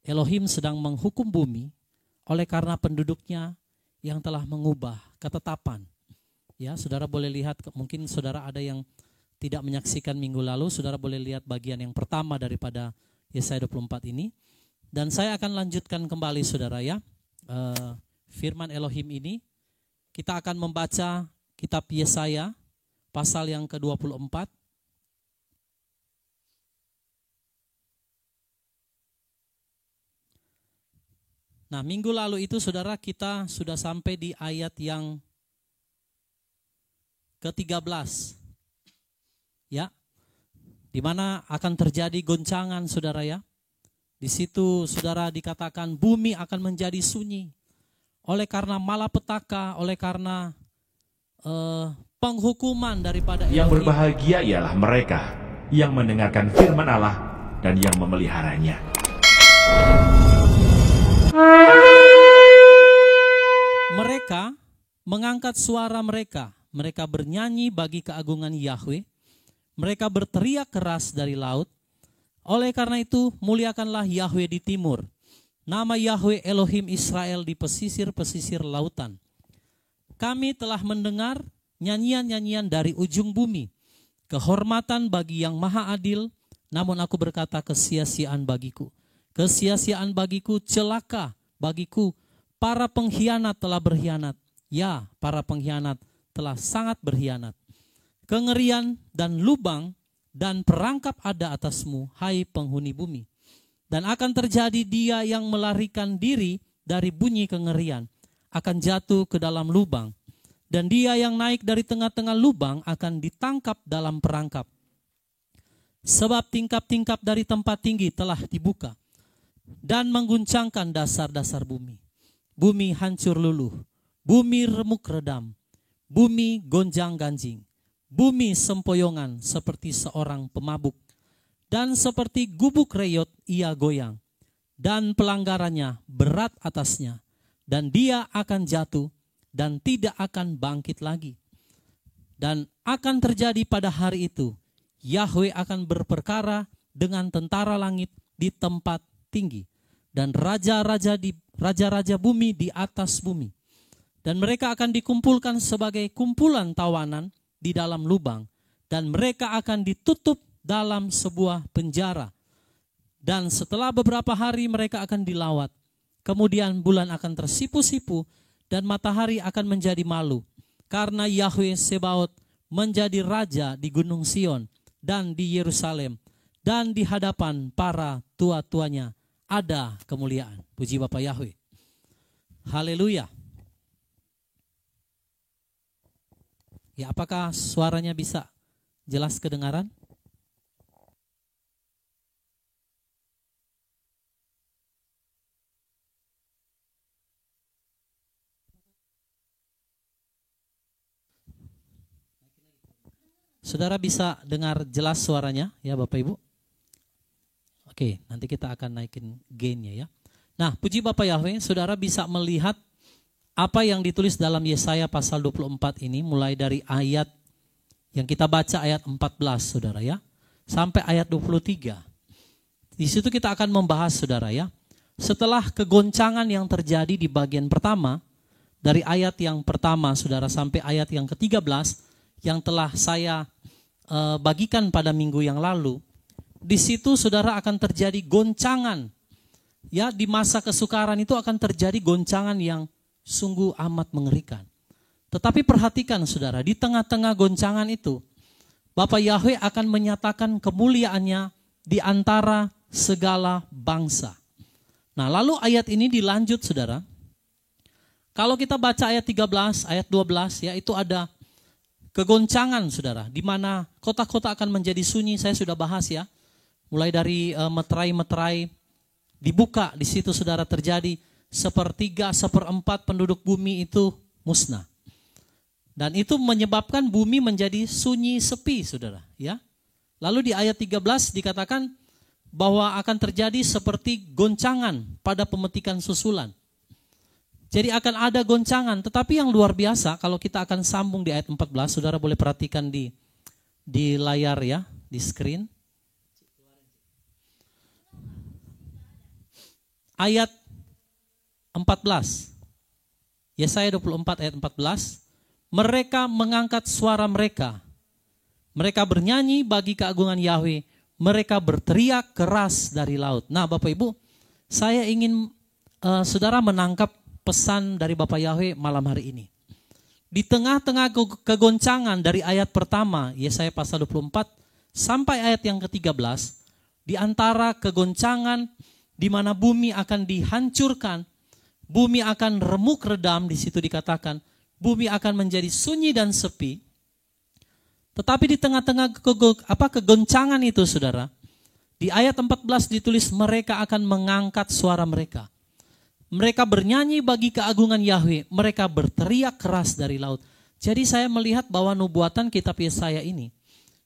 Elohim sedang menghukum bumi oleh karena penduduknya yang telah mengubah ketetapan. Ya, saudara boleh lihat, mungkin saudara ada yang tidak menyaksikan minggu lalu, saudara boleh lihat bagian yang pertama daripada Yesaya 24 ini. Dan saya akan lanjutkan kembali saudara ya, firman Elohim ini. Kita akan membaca kitab Yesaya pasal yang ke-24. Nah, minggu lalu itu saudara kita sudah sampai di ayat yang ke-13. Ya. Di mana akan terjadi goncangan saudara ya. Di situ saudara dikatakan bumi akan menjadi sunyi oleh karena malapetaka, oleh karena penghukuman daripada Yang Elohim. berbahagia ialah mereka yang mendengarkan firman Allah dan yang memeliharanya. Mereka mengangkat suara mereka, mereka bernyanyi bagi keagungan Yahweh, mereka berteriak keras dari laut. Oleh karena itu muliakanlah Yahweh di timur, nama Yahweh Elohim Israel di pesisir-pesisir lautan. Kami telah mendengar nyanyian-nyanyian dari ujung bumi, kehormatan bagi yang maha adil, namun aku berkata kesia-siaan bagiku. Kesia-siaan bagiku, celaka bagiku, para pengkhianat telah berkhianat. Ya, para pengkhianat telah sangat berkhianat. Kengerian dan lubang dan perangkap ada atasmu, hai penghuni bumi. Dan akan terjadi dia yang melarikan diri dari bunyi kengerian, akan jatuh ke dalam lubang. Dan dia yang naik dari tengah-tengah lubang akan ditangkap dalam perangkap. Sebab tingkap-tingkap dari tempat tinggi telah dibuka dan mengguncangkan dasar-dasar bumi. Bumi hancur luluh, bumi remuk redam, bumi gonjang-ganjing, bumi sempoyongan seperti seorang pemabuk, dan seperti gubuk reyot ia goyang, dan pelanggarannya berat atasnya, dan dia akan jatuh dan tidak akan bangkit lagi. Dan akan terjadi pada hari itu, Yahweh akan berperkara dengan tentara langit di tempat tinggi, dan raja-raja bumi di atas bumi. Dan mereka akan dikumpulkan sebagai kumpulan tawanan di dalam lubang, dan mereka akan ditutup dalam sebuah penjara. Dan setelah beberapa hari mereka akan dilawat. Kemudian bulan akan tersipu-sipu dan matahari akan menjadi malu, karena Yahweh Sebaot menjadi raja di Gunung Sion dan di Yerusalem, dan di hadapan para tua-tuanya ada kemuliaan. Puji Bapa Yahweh. Haleluya. Ya, apakah suaranya bisa jelas kedengaran? Saudara bisa dengar jelas suaranya ya Bapak Ibu? Oke, nanti kita akan naikin gainnya ya. Nah, puji Bapa Yahweh, saudara bisa melihat apa yang ditulis dalam Yesaya pasal 24 ini, mulai dari ayat yang kita baca ayat 14 saudara ya, sampai ayat 23. Di situ kita akan membahas saudara ya, setelah kegoncangan yang terjadi di bagian pertama, dari ayat yang pertama saudara sampai ayat yang ke-13, yang telah saya bagikan pada minggu yang lalu. Di situ saudara akan terjadi goncangan. Ya, di masa kesukaran itu akan terjadi goncangan yang sungguh amat mengerikan. Tetapi perhatikan saudara, di tengah-tengah goncangan itu, Bapa Yahweh akan menyatakan kemuliaannya di antara segala bangsa. Nah, lalu ayat ini dilanjut saudara. Kalau kita baca ayat 13, ayat 12 ya, itu ada kegoncangan saudara, di mana kota-kota akan menjadi sunyi. Saya sudah bahas ya. Mulai dari meterai-meterai dibuka, di situ saudara terjadi 1/3 penduduk bumi itu musnah. Dan itu menyebabkan bumi menjadi sunyi sepi saudara ya. Lalu di ayat 13 dikatakan bahwa akan terjadi seperti goncangan pada pemetikan susulan. Jadi akan ada goncangan, tetapi yang luar biasa kalau kita akan sambung di ayat 14, saudara boleh perhatikan di layar ya, di screen. ayat 14. Yesaya 24 ayat 14. Mereka mengangkat suara mereka. Mereka bernyanyi bagi keagungan Yahweh. Mereka berteriak keras dari laut. Nah Bapak Ibu, saya ingin saudara menangkap pesan dari Bapak Yahweh malam hari ini. Di tengah-tengah kegoncangan dari ayat pertama, Yesaya pasal 24, sampai ayat yang ke-13, di antara kegoncangan di mana bumi akan dihancurkan, bumi akan remuk redam, di situ dikatakan, bumi akan menjadi sunyi dan sepi. Tetapi di tengah-tengah kegoncangan itu saudara, di ayat 14 ditulis mereka akan mengangkat suara mereka. Mereka bernyanyi bagi keagungan Yahweh, mereka berteriak keras dari laut. Jadi saya melihat bahwa nubuatan kitab Yesaya ini,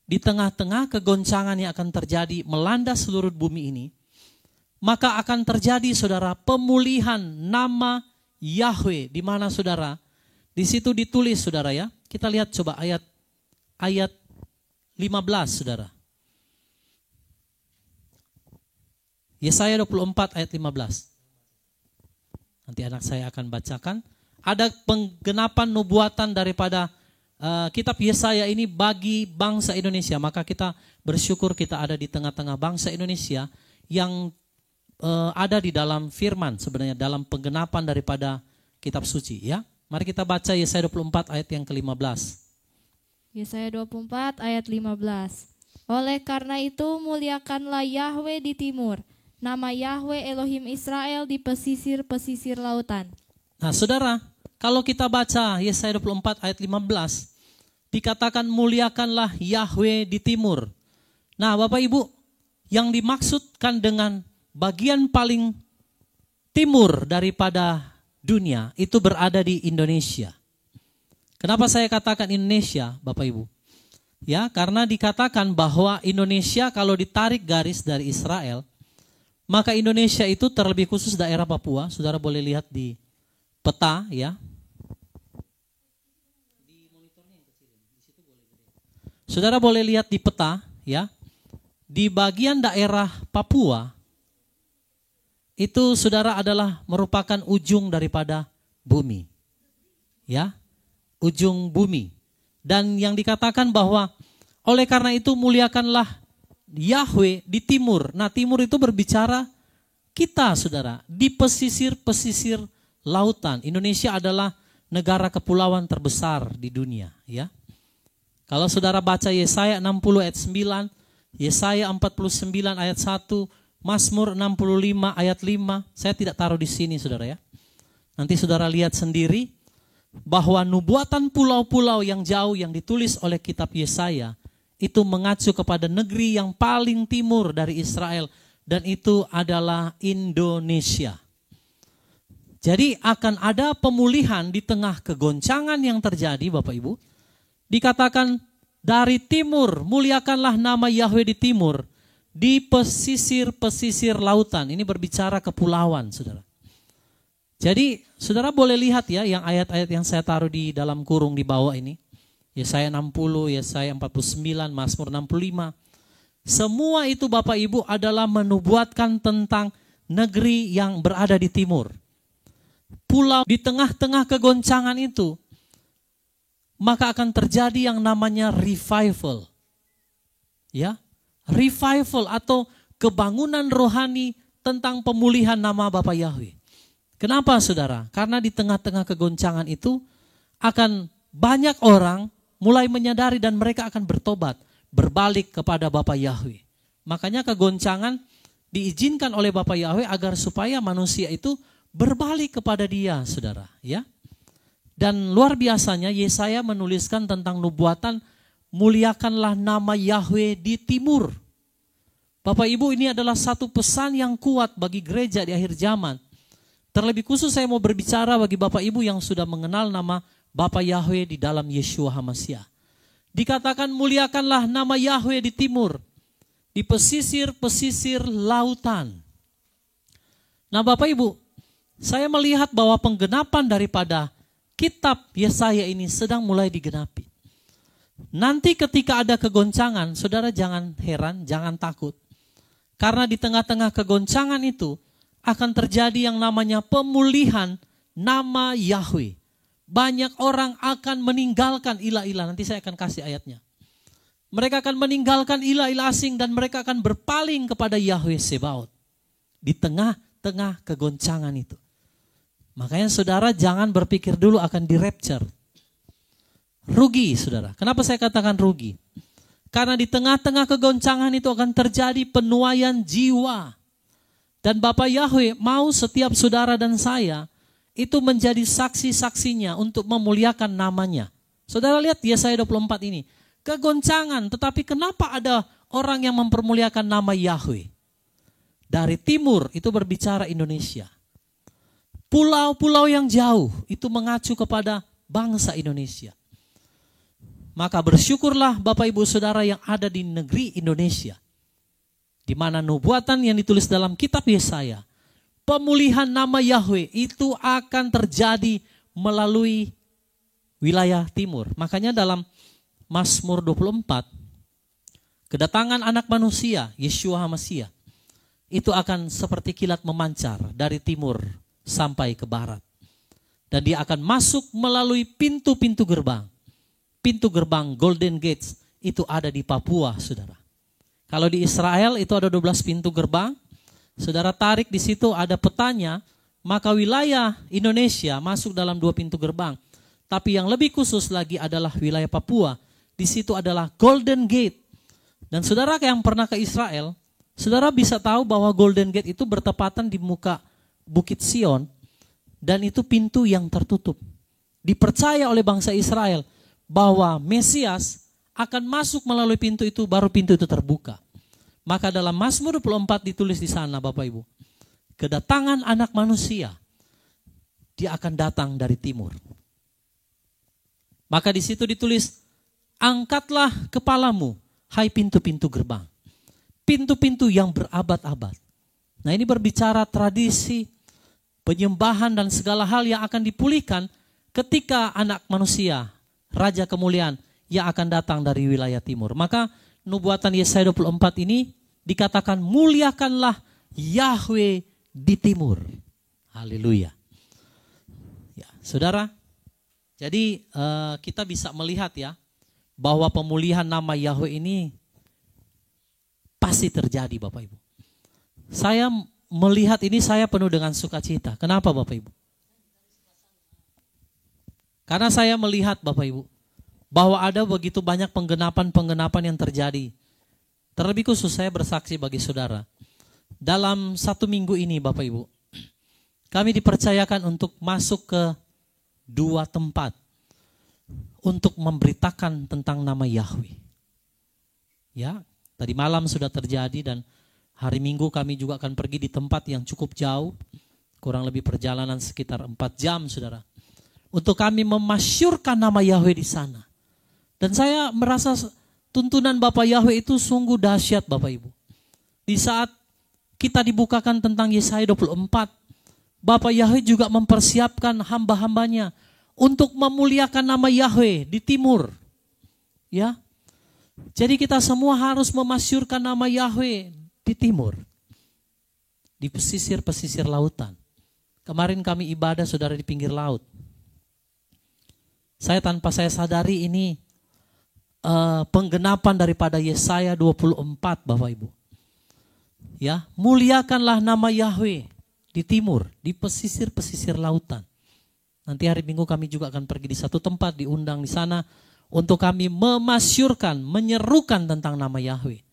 di tengah-tengah kegoncangan yang akan terjadi melanda seluruh bumi ini, maka akan terjadi saudara pemulihan nama Yahweh. Di mana saudara? Di situ ditulis saudara ya. Kita lihat coba ayat 15 saudara. Yesaya 24 ayat 15. Nanti anak saya akan bacakan. Ada penggenapan nubuatan daripada kitab Yesaya ini bagi bangsa Indonesia. Maka kita bersyukur kita ada di tengah-tengah bangsa Indonesia yang ada di dalam firman sebenarnya, dalam penggenapan daripada kitab suci ya. Mari kita baca Yesaya 24 ayat yang ke-15. Yesaya 24 ayat 15. Oleh karena itu muliakanlah Yahweh di timur, nama Yahweh Elohim Israel di pesisir-pesisir lautan. Nah saudara, kalau kita baca Yesaya 24 ayat 15, dikatakan muliakanlah Yahweh di timur. Nah Bapak Ibu, yang dimaksudkan dengan bagian paling timur daripada dunia itu berada di Indonesia. Kenapa saya katakan Indonesia, Bapak Ibu? Ya, karena dikatakan bahwa Indonesia kalau ditarik garis dari Israel, maka Indonesia itu terlebih khusus daerah Papua. Saudara boleh lihat di peta ya. Saudara boleh lihat di peta ya. Di bagian daerah Papua itu saudara adalah merupakan ujung daripada bumi. Ya. Ujung bumi. Dan yang dikatakan bahwa oleh karena itu muliakanlah Yahweh di timur. Nah timur itu berbicara kita saudara. Di pesisir-pesisir lautan. Indonesia adalah negara kepulauan terbesar di dunia. Ya. Kalau saudara baca Yesaya 60 ayat 9. Yesaya 49 ayat 1. Mazmur 65 ayat 5. Saya tidak taruh di sini saudara ya. Nanti saudara lihat sendiri. Bahwa nubuatan pulau-pulau yang jauh yang ditulis oleh kitab Yesaya itu mengacu kepada negeri yang paling timur dari Israel dan itu adalah Indonesia. Jadi akan ada pemulihan di tengah kegoncangan yang terjadi Bapak Ibu. Dikatakan dari timur muliakanlah nama Yahweh di timur, di pesisir-pesisir lautan. Ini berbicara kepulauan saudara. Jadi saudara boleh lihat ya yang ayat-ayat yang saya taruh di dalam kurung di bawah ini. Yesaya 60, Yesaya 49, Mazmur 65. Semua itu Bapak Ibu adalah menubuatkan tentang negeri yang berada di timur. Pulau di tengah-tengah kegoncangan itu. Maka akan terjadi yang namanya revival. Ya, revival atau kebangunan rohani tentang pemulihan nama Bapa Yahweh. Kenapa saudara? Karena di tengah-tengah kegoncangan itu akan banyak orang mulai menyadari dan mereka akan bertobat, berbalik kepada Bapa Yahweh. Makanya kegoncangan diizinkan oleh Bapa Yahweh agar supaya manusia itu berbalik kepada Dia, saudara. Ya. Dan luar biasanya Yesaya menuliskan tentang nubuatan muliakanlah nama Yahweh di timur. Bapak Ibu, ini adalah satu pesan yang kuat bagi gereja di akhir zaman. Terlebih khusus saya mau berbicara bagi Bapak Ibu yang sudah mengenal nama Bapa Yahweh di dalam Yeshua HaMashiach. Dikatakan muliakanlah nama Yahweh di timur, di pesisir-pesisir lautan. Nah Bapak Ibu, saya melihat bahwa penggenapan daripada kitab Yesaya ini sedang mulai digenapi. Nanti ketika ada kegoncangan, saudara jangan heran, jangan takut. Karena di tengah-tengah kegoncangan itu, akan terjadi yang namanya pemulihan nama Yahweh. Banyak orang akan meninggalkan ilah-ilah. Nanti saya akan kasih ayatnya. Mereka akan meninggalkan ilah-ilah asing dan mereka akan berpaling kepada Yahweh Sebaot. Di tengah-tengah kegoncangan itu. Makanya saudara jangan berpikir dulu akan di-rapture. Rugi saudara. Kenapa saya katakan rugi? Karena di tengah-tengah kegoncangan itu akan terjadi penuaian jiwa. Dan Bapa Yahweh mau setiap saudara dan saya itu menjadi saksi-saksinya untuk memuliakan namanya. Saudara lihat Yesaya 24 ini. Kegoncangan, tetapi kenapa ada orang yang mempermuliakan nama Yahweh? Dari timur itu berbicara Indonesia. Pulau-pulau yang jauh itu mengacu kepada bangsa Indonesia. Maka bersyukurlah Bapak Ibu Saudara yang ada di negeri Indonesia. Di mana nubuatan yang ditulis dalam kitab Yesaya. Pemulihan nama Yahweh itu akan terjadi melalui wilayah timur. Makanya dalam Mazmur 24, kedatangan anak manusia, Yeshua HaMashiach, itu akan seperti kilat memancar dari timur sampai ke barat. Dan dia akan masuk melalui pintu-pintu gerbang. Pintu gerbang Golden Gates itu ada di Papua, saudara. Kalau di Israel itu ada 12 pintu gerbang. Saudara tarik di situ ada petanya, maka wilayah Indonesia masuk dalam 2 pintu gerbang. Tapi yang lebih khusus lagi adalah wilayah Papua. Di situ adalah Golden Gate. Dan saudara yang pernah ke Israel, saudara bisa tahu bahwa Golden Gate itu bertepatan di muka Bukit Sion. Dan itu pintu yang tertutup. Dipercaya oleh bangsa Israel bahwa Mesias akan masuk melalui pintu itu, baru pintu itu terbuka. Maka dalam Mazmur 24 ditulis di sana Bapak Ibu. Kedatangan anak manusia, dia akan datang dari timur. Maka di situ ditulis, angkatlah kepalamu, hai pintu-pintu gerbang. Pintu-pintu yang berabad-abad. Nah ini berbicara tradisi, penyembahan dan segala hal yang akan dipulihkan ketika anak manusia, Raja kemuliaan yang akan datang dari wilayah timur. Maka nubuatan Yesaya 24 ini dikatakan muliakanlah Yahweh di timur. Haleluya. Ya, saudara, jadi kita bisa melihat ya bahwa pemulihan nama Yahweh ini pasti terjadi Bapak Ibu. Saya melihat ini saya penuh dengan sukacita. Kenapa Bapak Ibu? Karena saya melihat Bapak Ibu, bahwa ada begitu banyak penggenapan-penggenapan yang terjadi. Terlebih khusus saya bersaksi bagi saudara. Dalam 1 minggu ini Bapak Ibu, kami dipercayakan untuk masuk ke 2 tempat. Untuk memberitakan tentang nama Yahweh. Ya, tadi malam sudah terjadi dan hari Minggu kami juga akan pergi di tempat yang cukup jauh. Kurang lebih perjalanan sekitar 4 jam saudara. Untuk kami memasyurkan nama Yahweh di sana. Dan saya merasa tuntunan Bapak Yahweh itu sungguh dahsyat Bapak Ibu. Di saat kita dibukakan tentang Yesaya 24, Bapak Yahweh juga mempersiapkan hamba-hambanya untuk memuliakan nama Yahweh di timur. Ya. Jadi kita semua harus memasyurkan nama Yahweh di timur. Di pesisir-pesisir lautan. Kemarin kami ibadah saudara di pinggir laut. Saya tanpa saya sadari ini penggenapan daripada Yesaya 24 Bapak Ibu. Ya, muliakanlah nama Yahweh di timur, di pesisir-pesisir lautan. Nanti hari Minggu kami juga akan pergi di satu tempat, diundang di sana untuk kami memasyurkan, menyerukan tentang nama Yahweh.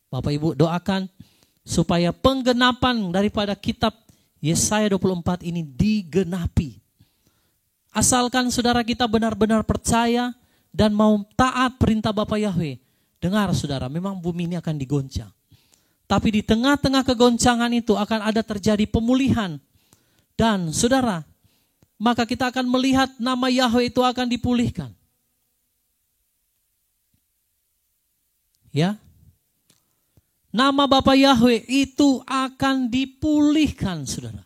Bapak Ibu doakan supaya penggenapan daripada kitab Yesaya 24 ini digenapi. Asalkan saudara kita benar-benar percaya dan mau taat perintah Bapa Yahweh. Dengar saudara, memang bumi ini akan digoncang. Tapi di tengah-tengah kegoncangan itu akan ada terjadi pemulihan. Dan saudara, maka kita akan melihat nama Yahweh itu akan dipulihkan. Ya. Nama Bapa Yahweh itu akan dipulihkan saudara.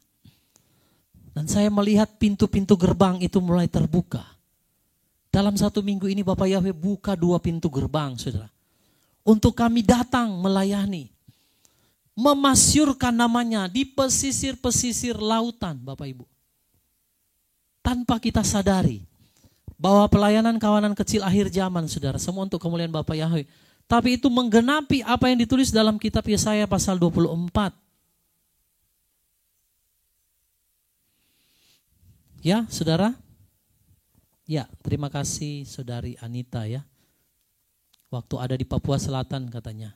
Dan saya melihat pintu-pintu gerbang itu mulai terbuka. Dalam 1 minggu ini Bapak Yahweh buka 2 pintu gerbang, saudara. Untuk kami datang melayani. memasyurkan namanya di pesisir-pesisir lautan, Bapak Ibu. Tanpa kita sadari bahwa pelayanan kawanan kecil akhir zaman, saudara, semua untuk kemuliaan Bapa Yahweh. Tapi itu menggenapi apa yang ditulis dalam kitab Yesaya pasal 24. Ya, saudara? Ya, terima kasih saudari Anita ya. Waktu ada di Papua Selatan katanya.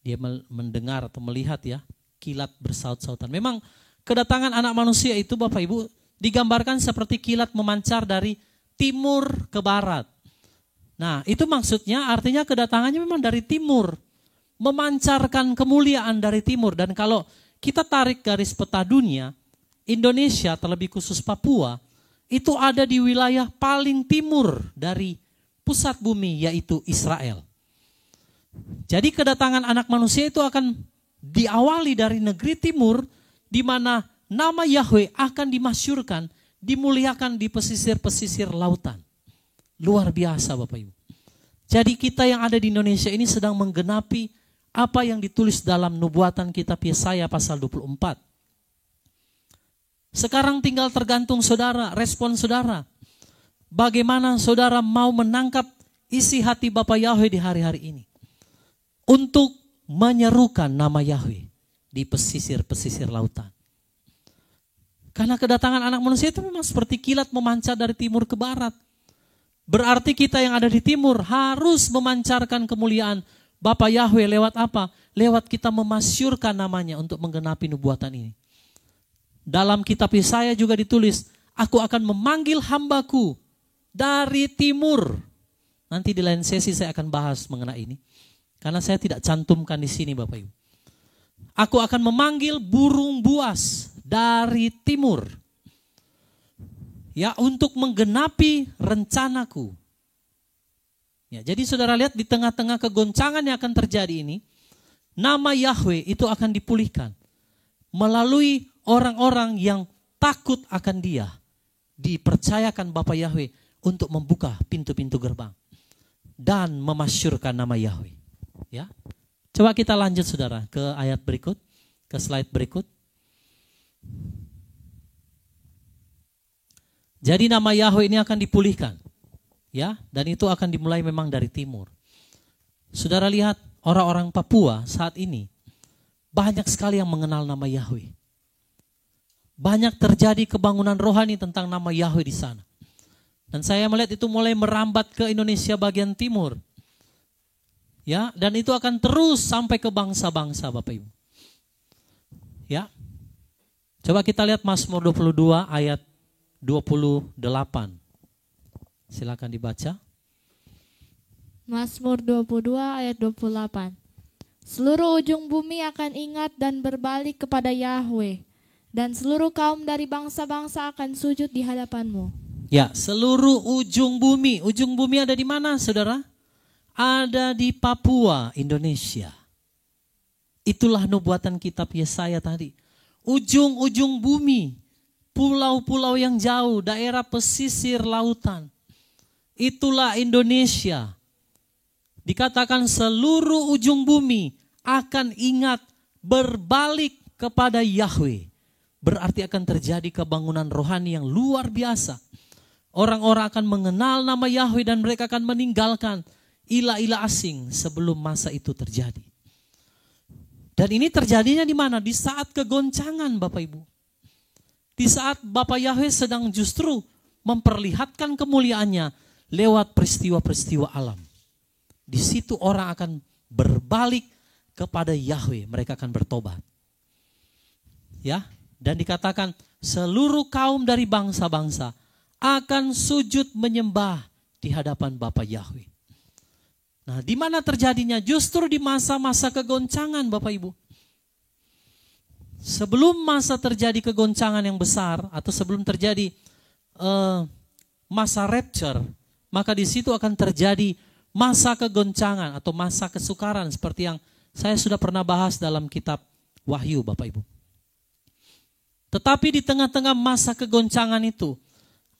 Dia mendengar atau melihat ya, kilat bersaut-sautan. Memang kedatangan anak manusia itu Bapak Ibu digambarkan seperti kilat memancar dari timur ke barat. Nah, itu maksudnya artinya kedatangannya memang dari timur. Memancarkan kemuliaan dari timur. Dan kalau kita tarik garis peta dunia, Indonesia terlebih khusus Papua, itu ada di wilayah paling timur dari pusat bumi yaitu Israel. Jadi kedatangan anak manusia itu akan diawali dari negeri timur di mana nama Yahweh akan dimasyurkan, dimuliakan di pesisir-pesisir lautan. Luar biasa Bapak Ibu. Jadi kita yang ada di Indonesia ini sedang menggenapi apa yang ditulis dalam nubuatan kitab Yesaya pasal 24. Sekarang tinggal tergantung saudara, respon saudara. Bagaimana saudara mau menangkap isi hati Bapa Yahweh di hari-hari ini. Untuk menyerukan nama Yahweh di pesisir-pesisir lautan. Karena kedatangan anak manusia itu memang seperti kilat memancar dari timur ke barat. Berarti kita yang ada di timur harus memancarkan kemuliaan Bapa Yahweh lewat apa? Lewat kita memasyurkan namanya untuk menggenapi nubuatan ini. Dalam kitab Yesaya juga ditulis, aku akan memanggil hambaku dari timur. Nanti di lain sesi saya akan bahas mengenai ini. Karena saya tidak cantumkan di sini Bapak Ibu. Aku akan memanggil burung buas dari timur. Ya, untuk menggenapi rencanaku. Ya, jadi saudara lihat di tengah-tengah kegoncangan yang akan terjadi ini, nama Yahweh itu akan dipulihkan. Melalui orang-orang yang takut akan Dia. Dipercayakan Bapa Yahweh untuk membuka pintu-pintu gerbang. Dan memasyurkan nama Yahweh. Ya, coba kita lanjut saudara ke ayat berikut, ke slide berikut. Jadi nama Yahweh ini akan dipulihkan, ya, dan itu akan dimulai memang dari timur. Saudara lihat orang-orang Papua saat ini banyak sekali yang mengenal nama Yahweh. Banyak terjadi kebangunan rohani tentang nama Yahweh di sana. Dan saya melihat itu mulai merambat ke Indonesia bagian timur. Ya, dan itu akan terus sampai ke bangsa-bangsa Bapak Ibu. Ya. Coba kita lihat Mazmur 22 ayat 28. Silakan dibaca. Mazmur 22 ayat 28. Seluruh ujung bumi akan ingat dan berbalik kepada Yahweh, dan seluruh kaum dari bangsa-bangsa akan sujud di hadapanmu. Ya, seluruh ujung bumi. Ujung bumi ada di mana, saudara? Ada di Papua, Indonesia. Itulah nubuatan kitab Yesaya tadi. Ujung-ujung bumi, pulau-pulau yang jauh, daerah pesisir lautan. Itulah Indonesia. Dikatakan seluruh ujung bumi akan ingat berbalik kepada Yahweh. Berarti akan terjadi kebangunan rohani yang luar biasa. Orang-orang akan mengenal nama Yahweh dan mereka akan meninggalkan ilah-ilah asing sebelum masa itu terjadi. Dan ini terjadinya di mana? Di saat kegoncangan Bapak Ibu. Di saat Bapa Yahweh sedang justru memperlihatkan kemuliaannya lewat peristiwa-peristiwa alam. Di situ orang akan berbalik kepada Yahweh, mereka akan bertobat. Ya, dan dikatakan seluruh kaum dari bangsa-bangsa akan sujud menyembah di hadapan Bapa Yahweh. Nah, di mana terjadinya? Justru di masa-masa kegoncangan Bapak Ibu. Sebelum masa terjadi kegoncangan yang besar atau sebelum terjadi masa rapture, maka di situ akan terjadi masa kegoncangan atau masa kesukaran seperti yang saya sudah pernah bahas dalam kitab Wahyu Bapak Ibu. Tetapi di tengah-tengah masa kegoncangan itu,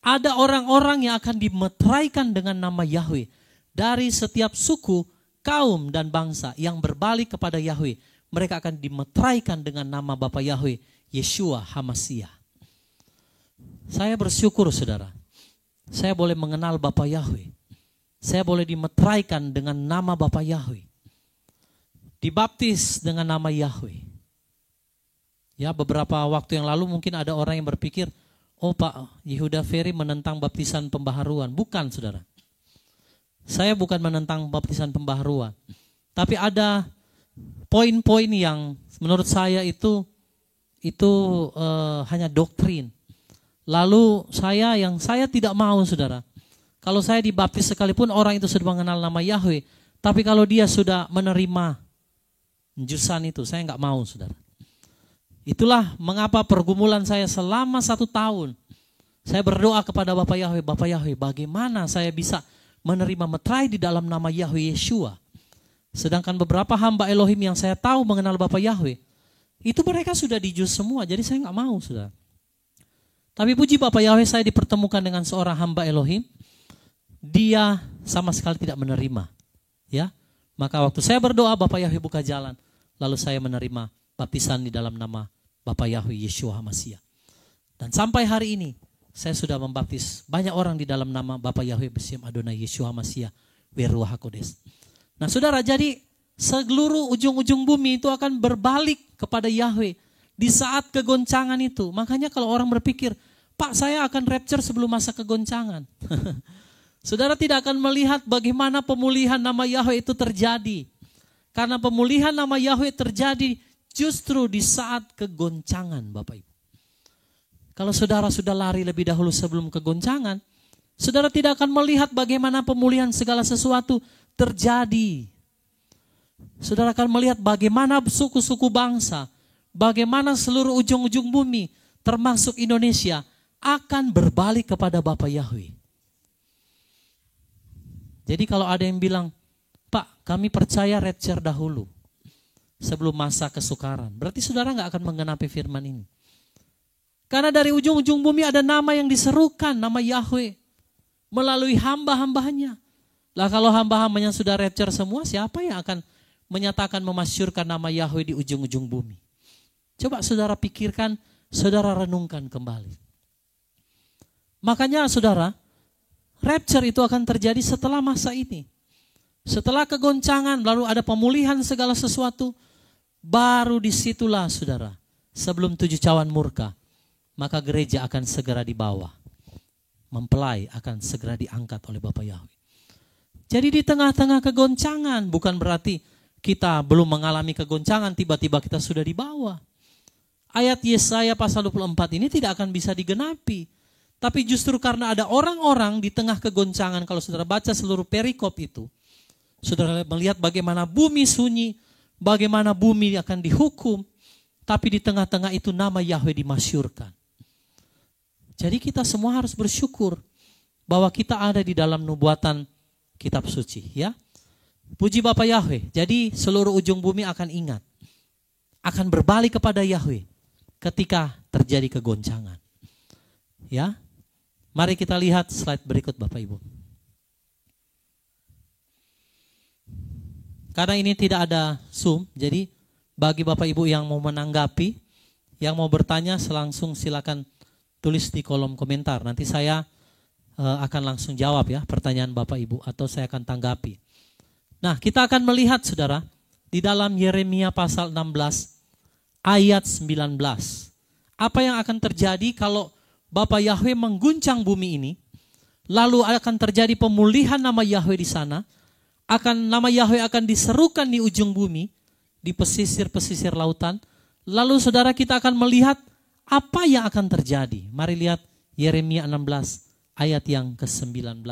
ada orang-orang yang akan dimeteraikan dengan nama Yahweh. Dari setiap suku, kaum, dan bangsa yang berbalik kepada Yahweh. mereka akan dimeteraikan dengan nama Bapa Yahweh, Yeshua HaMasiah. Saya bersyukur saudara, saya boleh mengenal Bapa Yahweh. Saya boleh dimeteraikan dengan nama Bapa Yahweh. Dibaptis dengan nama Yahweh. Ya, beberapa waktu yang lalu mungkin ada orang yang berpikir, oh Pak Yehuda Ferry menentang baptisan pembaharuan. Bukan saudara. Saya bukan menentang baptisan pembaharuan. Tapi ada poin-poin yang menurut saya itu hanya doktrin. Lalu saya tidak mau saudara. Kalau saya dibaptis sekalipun orang itu sudah mengenal nama Yahweh. Tapi kalau dia sudah menerima jurusan itu, saya nggak mau saudara. Itulah mengapa pergumulan saya selama 1 tahun. Saya berdoa kepada Bapa Yahweh, bagaimana saya bisa menerima meterai di dalam nama Yahweh Yeshua. Sedangkan beberapa hamba Elohim yang saya tahu mengenal Bapa Yahweh, itu mereka sudah dijus semua, jadi saya nggak mau saudara. Tapi puji Bapa Yahweh, saya dipertemukan dengan seorang hamba Elohim. Dia sama sekali tidak menerima. Ya, maka waktu saya berdoa, Bapa Yahweh buka jalan. Lalu saya menerima baptisan di dalam nama Bapa Yahweh Yeshua HaMasiah. Dan sampai hari ini, saya sudah membaptis banyak orang di dalam nama Bapa Yahweh B'Shem Adonai Yeshua HaMasiah Weruach HaKodes. Nah saudara, jadi seluruh ujung-ujung bumi itu akan berbalik kepada Yahweh di saat kegoncangan itu. Makanya kalau orang berpikir, Pak saya akan rapture sebelum masa kegoncangan. Saudara tidak akan melihat bagaimana pemulihan nama Yahweh itu terjadi. Karena pemulihan nama Yahweh terjadi justru di saat kegoncangan Bapak Ibu. Kalau saudara sudah lari lebih dahulu sebelum kegoncangan, saudara tidak akan melihat bagaimana pemulihan segala sesuatu terjadi. Saudara akan melihat bagaimana suku-suku bangsa, bagaimana seluruh ujung-ujung bumi, termasuk Indonesia, akan berbalik kepada Bapa Yahweh. Jadi kalau ada yang bilang, Pak kami percaya rapture dahulu, sebelum masa kesukaran. Berarti saudara gak akan menggenapi firman ini. Karena dari ujung-ujung bumi ada nama yang diserukan, nama Yahweh. Melalui hamba-hambanya. Lah kalau hamba-hambanya sudah rapture semua, siapa yang akan menyatakan memasyurkan nama Yahweh di ujung-ujung bumi? Coba saudara pikirkan, saudara renungkan kembali. Makanya saudara, rapture itu akan terjadi setelah masa ini. Setelah kegoncangan, lalu ada pemulihan segala sesuatu, baru disitulah saudara, sebelum 7 cawan murka, maka gereja akan segera dibawa. Mempelai akan segera diangkat oleh Bapa Yahweh. Jadi di tengah-tengah kegoncangan, bukan berarti kita belum mengalami kegoncangan, tiba-tiba kita sudah dibawa. Ayat Yesaya pasal 24 ini tidak akan bisa digenapi. Tapi justru karena ada orang-orang di tengah kegoncangan, kalau saudara baca seluruh perikop itu, saudara melihat bagaimana bumi sunyi, bagaimana bumi akan dihukum, tapi di tengah-tengah itu nama Yahweh dimasyurkan. Jadi kita semua harus bersyukur bahwa kita ada di dalam nubuatan kitab suci. Ya, puji Bapa Yahweh. Jadi seluruh ujung bumi akan ingat, akan berbalik kepada Yahweh ketika terjadi kegoncangan. Ya, mari kita lihat slide berikut Bapak Ibu. Karena ini tidak ada Zoom, jadi bagi Bapak Ibu yang mau menanggapi, yang mau bertanya, langsung silakan tulis di kolom komentar. Nanti saya akan langsung jawab ya pertanyaan Bapak Ibu, atau saya akan tanggapi. Nah, kita akan melihat saudara, di dalam Yeremia pasal 16 ayat 19. Apa yang akan terjadi kalau Bapa Yahweh mengguncang bumi ini, lalu akan terjadi pemulihan nama Yahweh di sana, nama Yahweh akan diserukan di ujung bumi, di pesisir-pesisir lautan. Lalu saudara kita akan melihat apa yang akan terjadi. Mari lihat Yeremia 16 ayat yang ke-19.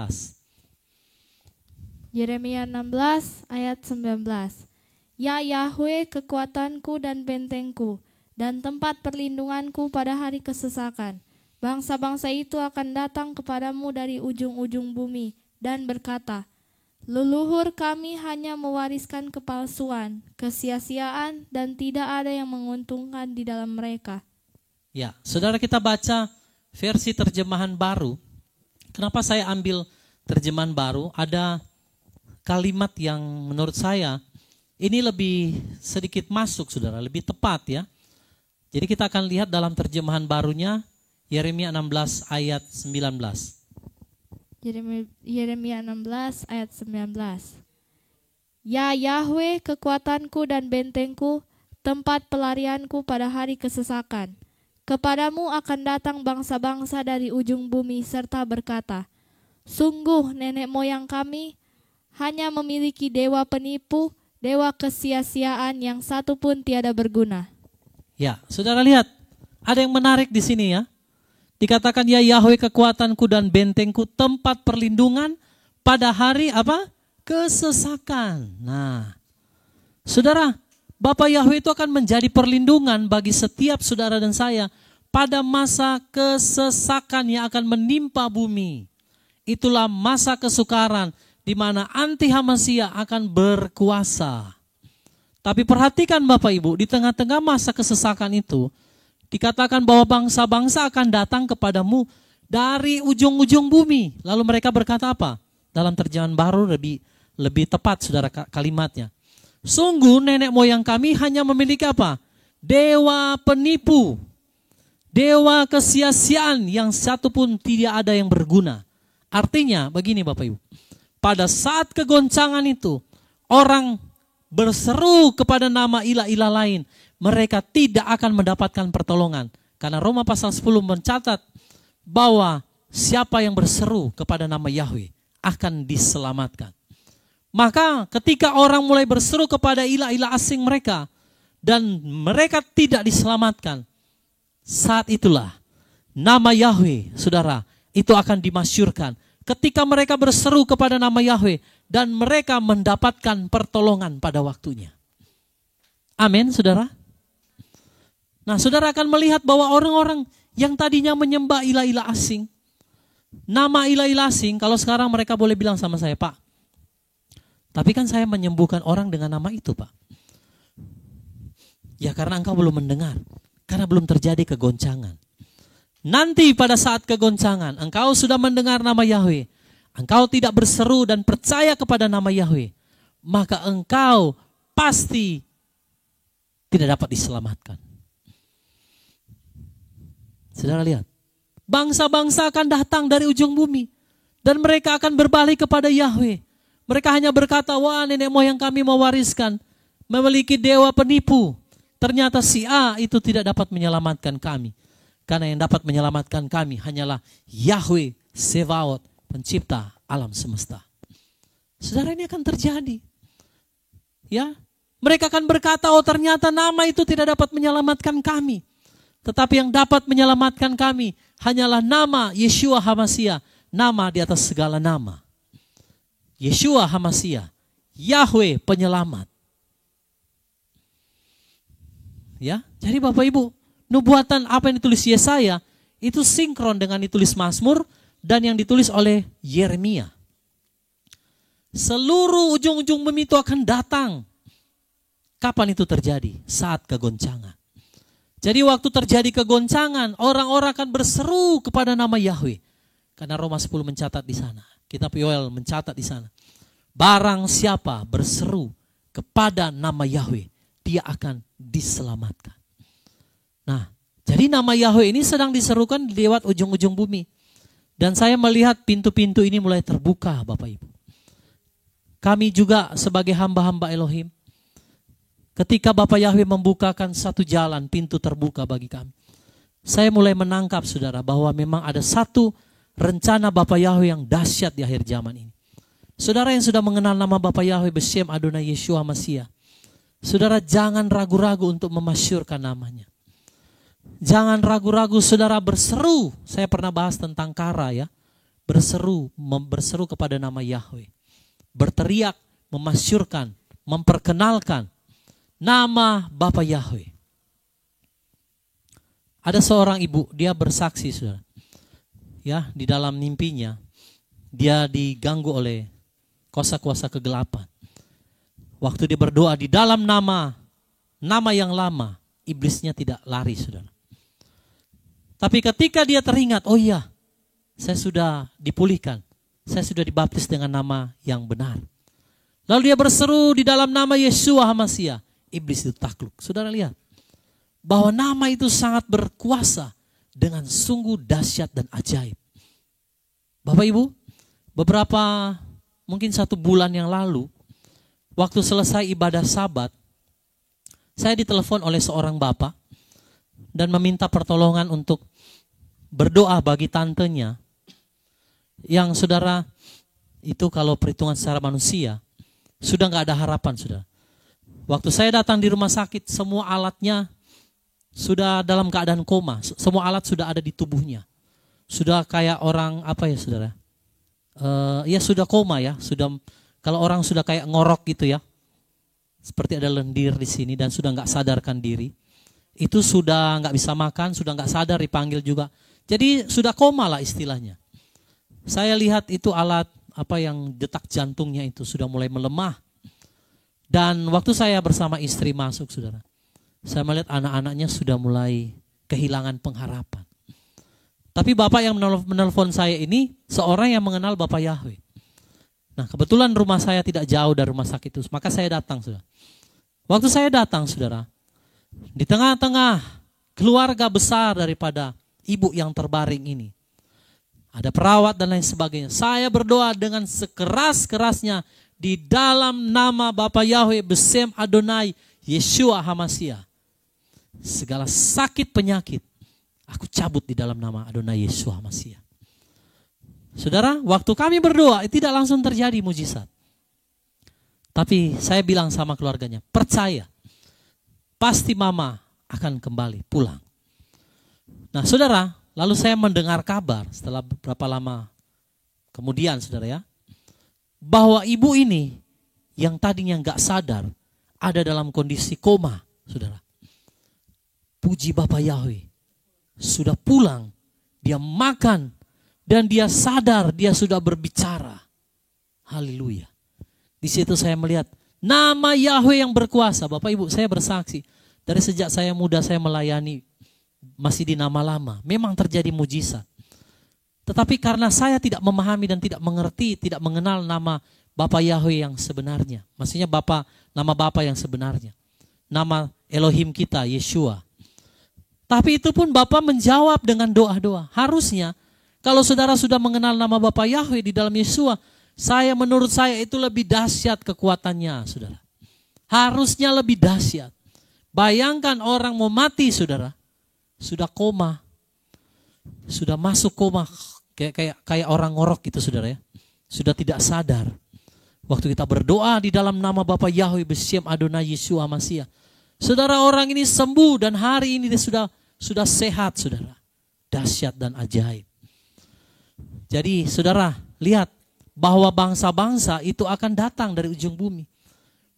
Yeremia 16 ayat 19. Ya Yahweh, kekuatanku dan bentengku, dan tempat perlindunganku pada hari kesesakan. Bangsa-bangsa itu akan datang kepadamu dari ujung-ujung bumi dan berkata, leluhur kami hanya mewariskan kepalsuan, kesia-siaan, dan tidak ada yang menguntungkan di dalam mereka. Ya, saudara kita baca versi terjemahan baru. Kenapa saya ambil terjemahan baru? Ada kalimat yang menurut saya ini lebih sedikit masuk saudara, lebih tepat ya. Jadi kita akan lihat dalam terjemahan barunya Yeremia 16 ayat 19. Yeremia 16 ayat 19. Ya Yahweh, kekuatanku dan bentengku, tempat pelarianku pada hari kesesakan. Kepadamu akan datang bangsa-bangsa dari ujung bumi serta berkata, sungguh nenek moyang kami hanya memiliki dewa penipu, dewa kesia-siaan yang satu pun tiada berguna. Ya, saudara lihat, ada yang menarik di sini ya. Dikatakan ya Yahweh kekuatanku dan bentengku, tempat perlindungan pada hari apa? Kesesakan. Nah, saudara, Bapa Yahweh itu akan menjadi perlindungan bagi setiap saudara dan saya pada masa kesesakan yang akan menimpa bumi. Itulah masa kesukaran di mana anti-Hamasia akan berkuasa. Tapi perhatikan Bapak Ibu, di tengah-tengah masa kesesakan itu, dikatakan bahwa bangsa-bangsa akan datang kepadamu dari ujung-ujung bumi. Lalu mereka berkata apa? Dalam terjemahan baru lebih tepat saudara kalimatnya. Sungguh nenek moyang kami hanya memiliki apa? Dewa penipu. Dewa kesia-siaan yang satu pun tidak ada yang berguna. Artinya begini Bapak Ibu. Pada saat kegoncangan itu, orang berseru kepada nama ilah-ilah lain. Mereka tidak akan mendapatkan pertolongan. Karena Roma pasal 10 mencatat bahwa siapa yang berseru kepada nama Yahweh akan diselamatkan. Maka ketika orang mulai berseru kepada ilah-ilah asing mereka dan mereka tidak diselamatkan, saat itulah nama Yahweh, saudara, itu akan dimasyurkan. Ketika mereka berseru kepada nama Yahweh dan mereka mendapatkan pertolongan pada waktunya. Amin, saudara. Nah, saudara akan melihat bahwa orang-orang yang tadinya menyembah ilah-ilah asing, nama ilah-ilah asing, kalau sekarang mereka boleh bilang sama saya, Pak, tapi kan saya menyembuhkan orang dengan nama itu, Pak. Ya karena engkau belum mendengar, karena belum terjadi kegoncangan. Nanti pada saat kegoncangan, engkau sudah mendengar nama Yahweh, engkau tidak berseru dan percaya kepada nama Yahweh, maka engkau pasti tidak dapat diselamatkan. Saudara lihat, bangsa-bangsa akan datang dari ujung bumi dan mereka akan berbalik kepada Yahweh. Mereka hanya berkata, wah nenek moyang kami mewariskan, memiliki dewa penipu. Ternyata si A itu tidak dapat menyelamatkan kami. Karena yang dapat menyelamatkan kami hanyalah Yahweh Sebaot, pencipta alam semesta. Saudara, ini akan terjadi. Ya, mereka akan berkata, oh ternyata nama itu tidak dapat menyelamatkan kami. Tetapi yang dapat menyelamatkan kami hanyalah nama Yeshua HaMashiach, nama di atas segala nama. Yeshua HaMashiach, Yahweh penyelamat. Ya, jadi Bapak Ibu, nubuatan apa yang ditulis Yesaya itu sinkron dengan ditulis Mazmur dan yang ditulis oleh Yeremia. Seluruh ujung-ujung bumi itu akan datang. Kapan itu terjadi? Saat kegoncangan. Jadi waktu terjadi kegoncangan, orang-orang akan berseru kepada nama Yahweh. Karena Roma 10 mencatat di sana. Kitab Yoel mencatat di sana. Barang siapa berseru kepada nama Yahweh, dia akan diselamatkan. Nah, jadi nama Yahweh ini sedang diserukan lewat ujung-ujung bumi. Dan saya melihat pintu-pintu ini mulai terbuka, Bapak Ibu. Kami juga sebagai hamba-hamba Elohim, ketika Bapak Yahweh membukakan satu jalan, pintu terbuka bagi kami. Saya mulai menangkap saudara bahwa memang ada satu rencana Bapak Yahweh yang dahsyat di akhir zaman ini. Saudara yang sudah mengenal nama Bapak Yahweh Beshem Adonai Yeshua Mashiach, saudara jangan ragu-ragu untuk memasyurkan namanya. Jangan ragu-ragu saudara berseru. Saya pernah bahas tentang kara ya. Berseru kepada nama Yahweh. Berteriak, memasyurkan, memperkenalkan nama Bapa Yahweh. Ada seorang ibu, dia bersaksi saudara. Ya, di dalam mimpinya dia diganggu oleh kuasa-kuasa kegelapan. Waktu dia berdoa di dalam nama yang lama, iblisnya tidak lari saudara. Tapi ketika dia teringat, oh iya, saya sudah dipulihkan. Saya sudah dibaptis dengan nama yang benar. Lalu dia berseru di dalam nama Yeshua HaMashiach. Iblis itu takluk. Saudara lihat. Bahwa nama itu sangat berkuasa dengan sungguh dahsyat dan ajaib. Bapak Ibu, beberapa mungkin 1 bulan yang lalu, waktu selesai ibadah Sabat, saya ditelepon oleh seorang bapak dan meminta pertolongan untuk berdoa bagi tantenya yang saudara itu kalau perhitungan secara manusia sudah nggak ada harapan, saudara. Waktu saya datang di rumah sakit, semua alatnya sudah dalam keadaan koma, semua alat sudah ada di tubuhnya, sudah kayak orang apa ya, saudara? Ya sudah koma ya, sudah kalau orang sudah kayak ngorok gitu ya, seperti ada lendir di sini dan sudah nggak sadarkan diri, itu sudah nggak bisa makan, sudah nggak sadar, dipanggil juga, jadi sudah koma lah istilahnya. Saya lihat itu alat apa yang detak jantungnya itu sudah mulai melemah. Dan waktu saya bersama istri masuk, saudara, saya melihat anak-anaknya sudah mulai kehilangan pengharapan. Tapi bapak yang menelpon saya ini seorang yang mengenal Bapak Yahweh. Nah, kebetulan rumah saya tidak jauh dari rumah sakit itu, maka saya datang, saudara. Waktu saya datang, saudara, di tengah-tengah keluarga besar daripada ibu yang terbaring ini, ada perawat dan lain sebagainya. Saya berdoa dengan sekeras-kerasnya di dalam nama Bapa Yahweh Besem Adonai Yeshua HaMashiach. Segala sakit penyakit aku cabut di dalam nama Adonai Yeshua HaMashiach. Saudara, waktu kami berdoa tidak langsung terjadi mujizat. Tapi saya bilang sama keluarganya, percaya, pasti mama akan kembali pulang. Nah, saudara, lalu saya mendengar kabar setelah beberapa lama kemudian, saudara ya, bahwa ibu ini yang tadinya nggak sadar ada dalam kondisi koma, saudara. Puji Bapa Yahweh, sudah pulang, dia makan dan dia sadar, dia sudah berbicara. Haleluya. Di situ saya melihat nama Yahweh yang berkuasa. Bapak Ibu, saya bersaksi dari sejak saya muda saya melayani masih di nama lama, memang terjadi mujizat. Tetapi karena saya tidak memahami dan tidak mengerti, tidak mengenal nama Bapa Yahweh yang sebenarnya. Maksudnya nama Bapa yang sebenarnya. Nama Elohim kita, Yeshua. Tapi itu pun Bapa menjawab dengan doa-doa. Harusnya kalau saudara sudah mengenal nama Bapa Yahweh di dalam Yeshua, menurut saya itu lebih dahsyat kekuatannya, saudara. Harusnya lebih dahsyat. Bayangkan orang mau mati, saudara. Sudah koma, sudah masuk koma, kayak orang ngorok gitu, saudara ya. Sudah tidak sadar. Waktu kita berdoa di dalam nama Bapa Yahweh Besem Adonai Yeshua HaMashiach, saudara, orang ini sembuh dan hari ini dia sudah sehat, saudara. Dahsyat dan ajaib. Jadi saudara, lihat bahwa bangsa-bangsa itu akan datang dari ujung bumi.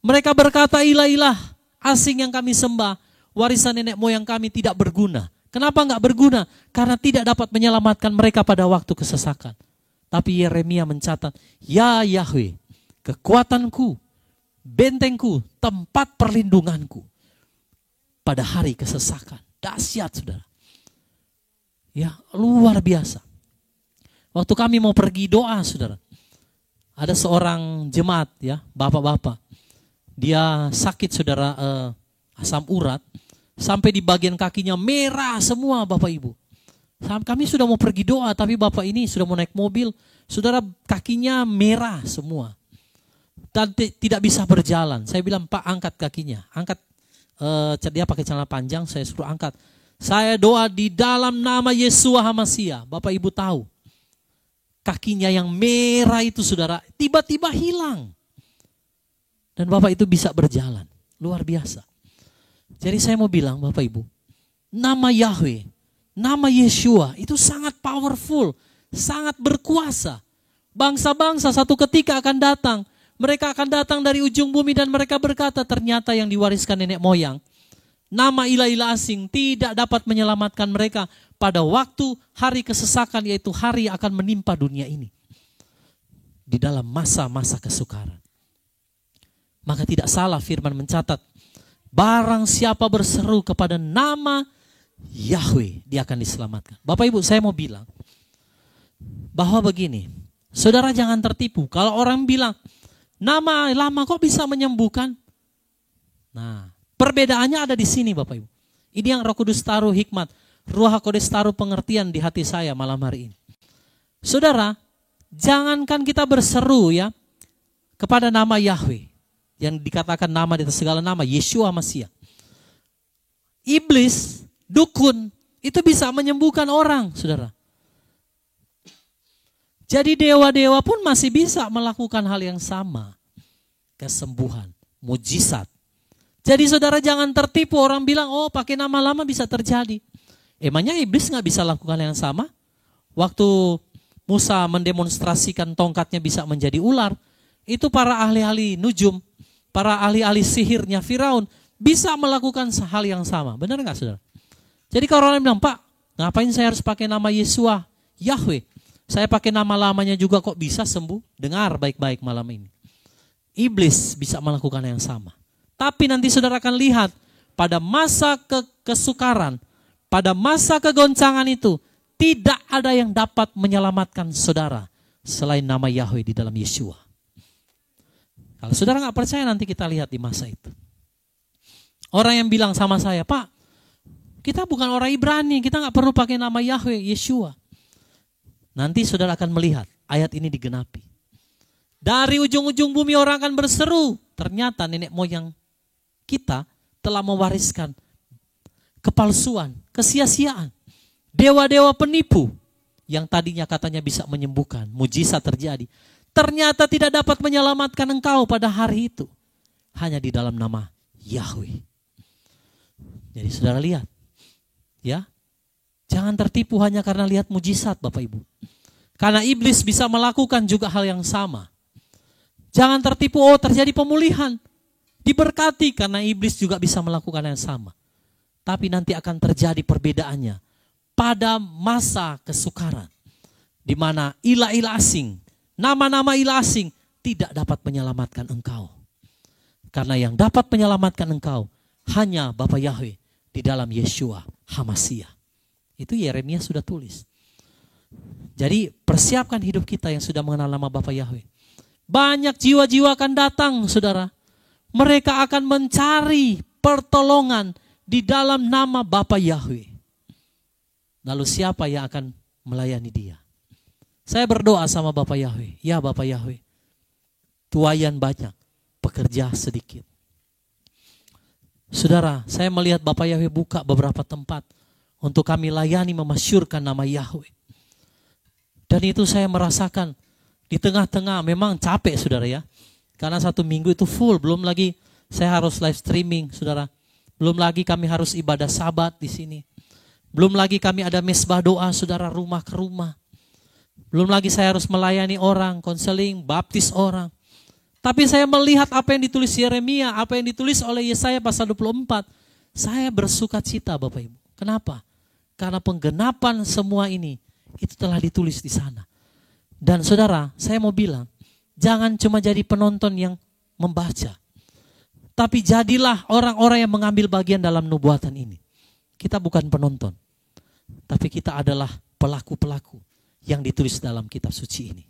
Mereka berkata, ilah-ilah asing yang kami sembah, warisan nenek moyang kami tidak berguna. Kenapa enggak berguna? Karena tidak dapat menyelamatkan mereka pada waktu kesesakan. Tapi Yeremia mencatat, ya Yahweh, kekuatanku, bentengku, tempat perlindunganku pada hari kesesakan. Dahsyat, saudara. Ya, luar biasa. Waktu kami mau pergi doa, saudara, ada seorang jemaat, ya, bapak-bapak, dia sakit, saudara, asam urat, sampai di bagian kakinya merah semua, Bapak Ibu. Kami sudah mau pergi doa, tapi Bapak ini sudah mau naik mobil, saudara, kakinya merah semua. Dan tidak bisa berjalan. Saya bilang, Pak, angkat kakinya. Angkat, dia pakai celana panjang, saya suruh angkat. Saya doa di dalam nama Yeshua HaMashiach. Bapak Ibu tahu, kakinya yang merah itu, saudara, tiba-tiba hilang. Dan Bapak itu bisa berjalan. Luar biasa. Jadi saya mau bilang, Bapak Ibu, nama Yahweh, nama Yeshua itu sangat powerful, sangat berkuasa. Bangsa-bangsa satu ketika akan datang. Mereka akan datang dari ujung bumi dan mereka berkata, ternyata yang diwariskan nenek moyang, nama ilah-ilah asing tidak dapat menyelamatkan mereka pada waktu hari kesesakan, yaitu hari yang akan menimpa dunia ini. Di dalam masa-masa kesukaran. Maka tidak salah firman mencatat, barang siapa berseru kepada nama Yahweh, dia akan diselamatkan. Bapak Ibu, saya mau bilang bahwa begini, saudara jangan tertipu. Kalau orang bilang Nama lama kok bisa menyembuhkan? Nah, perbedaannya ada di sini Bapak Ibu. Ini yang Roh Kudus taruh hikmat, Ruach HaKodes taruh pengertian di hati saya malam hari ini. Saudara, jangankan kita berseru ya kepada nama Yahweh, yang dikatakan nama di atas segala nama, Yeshua Masiah. Iblis, dukun, itu bisa menyembuhkan orang, saudara. Jadi dewa-dewa pun masih bisa melakukan hal yang sama. Kesembuhan, mujizat. Jadi saudara jangan tertipu, orang bilang, oh pakai nama lama bisa terjadi. Emangnya iblis gak bisa lakukan yang sama? Waktu Musa mendemonstrasikan tongkatnya bisa menjadi ular, itu para ahli-ahli nujum, para ahli-ahli sihirnya Firaun bisa melakukan hal yang sama. Benar gak saudara? Jadi kalau orang bilang, Pak, ngapain saya harus pakai nama Yeshua, Yahweh? Saya pakai nama lamanya juga kok bisa sembuh? Dengar baik-baik malam ini. Iblis bisa melakukan yang sama. Tapi nanti saudara akan lihat pada masa kesukaran, pada masa kegoncangan itu, tidak ada yang dapat menyelamatkan saudara selain nama Yahweh di dalam Yeshua. Kalau saudara nggak percaya nanti kita lihat di masa itu. Orang yang bilang sama saya, Pak, kita bukan orang Ibrani, kita nggak perlu pakai nama Yahweh, Yeshua. Nanti saudara akan melihat ayat ini digenapi. Dari ujung-ujung bumi orang akan berseru. Ternyata nenek moyang kita telah mewariskan kepalsuan, kesia-siaan. Dewa-dewa penipu yang tadinya katanya bisa menyembuhkan, mujizat terjadi. Ternyata tidak dapat menyelamatkan engkau pada hari itu. Hanya di dalam nama Yahweh. Jadi saudara lihat. Ya. Jangan tertipu hanya karena lihat mujizat Bapak Ibu. Karena iblis bisa melakukan juga hal yang sama. Jangan tertipu, oh terjadi pemulihan. Diberkati karena iblis juga bisa melakukan yang sama. Tapi nanti akan terjadi perbedaannya. Pada masa kesukaran. Di mana ilah-ilah asing, nama-nama ilah asing tidak dapat menyelamatkan engkau. Karena yang dapat menyelamatkan engkau hanya Bapa Yahweh di dalam Yeshua HaMasiah. Itu Yeremia sudah tulis. Jadi persiapkan hidup kita yang sudah mengenal nama Bapa Yahweh. Banyak jiwa-jiwa akan datang saudara. Mereka akan mencari pertolongan di dalam nama Bapa Yahweh. Lalu siapa yang akan melayani dia? Saya berdoa sama Bapa Yahweh. Ya Bapa Yahweh, tuayan banyak, pekerja sedikit. Saudara, saya melihat Bapa Yahweh buka beberapa tempat untuk kami layani memasyurkan nama Yahweh. Dan itu saya merasakan di tengah-tengah memang capek saudara ya. Karena 1 minggu itu full, belum lagi saya harus live streaming saudara. Belum lagi kami harus ibadah sabat di sini. Belum lagi kami ada mesbah doa saudara rumah ke rumah. Belum lagi saya harus melayani orang, konseling, baptis orang. Tapi saya melihat apa yang ditulis Yeremia, apa yang ditulis oleh Yesaya pasal 24. Saya bersuka cita Bapak Ibu. Kenapa? Karena penggenapan semua ini, itu telah ditulis di sana. Dan saudara, saya mau bilang, jangan cuma jadi penonton yang membaca. Tapi jadilah orang-orang yang mengambil bagian dalam nubuatan ini. Kita bukan penonton. Tapi kita adalah pelaku-pelaku yang ditulis dalam kitab suci ini.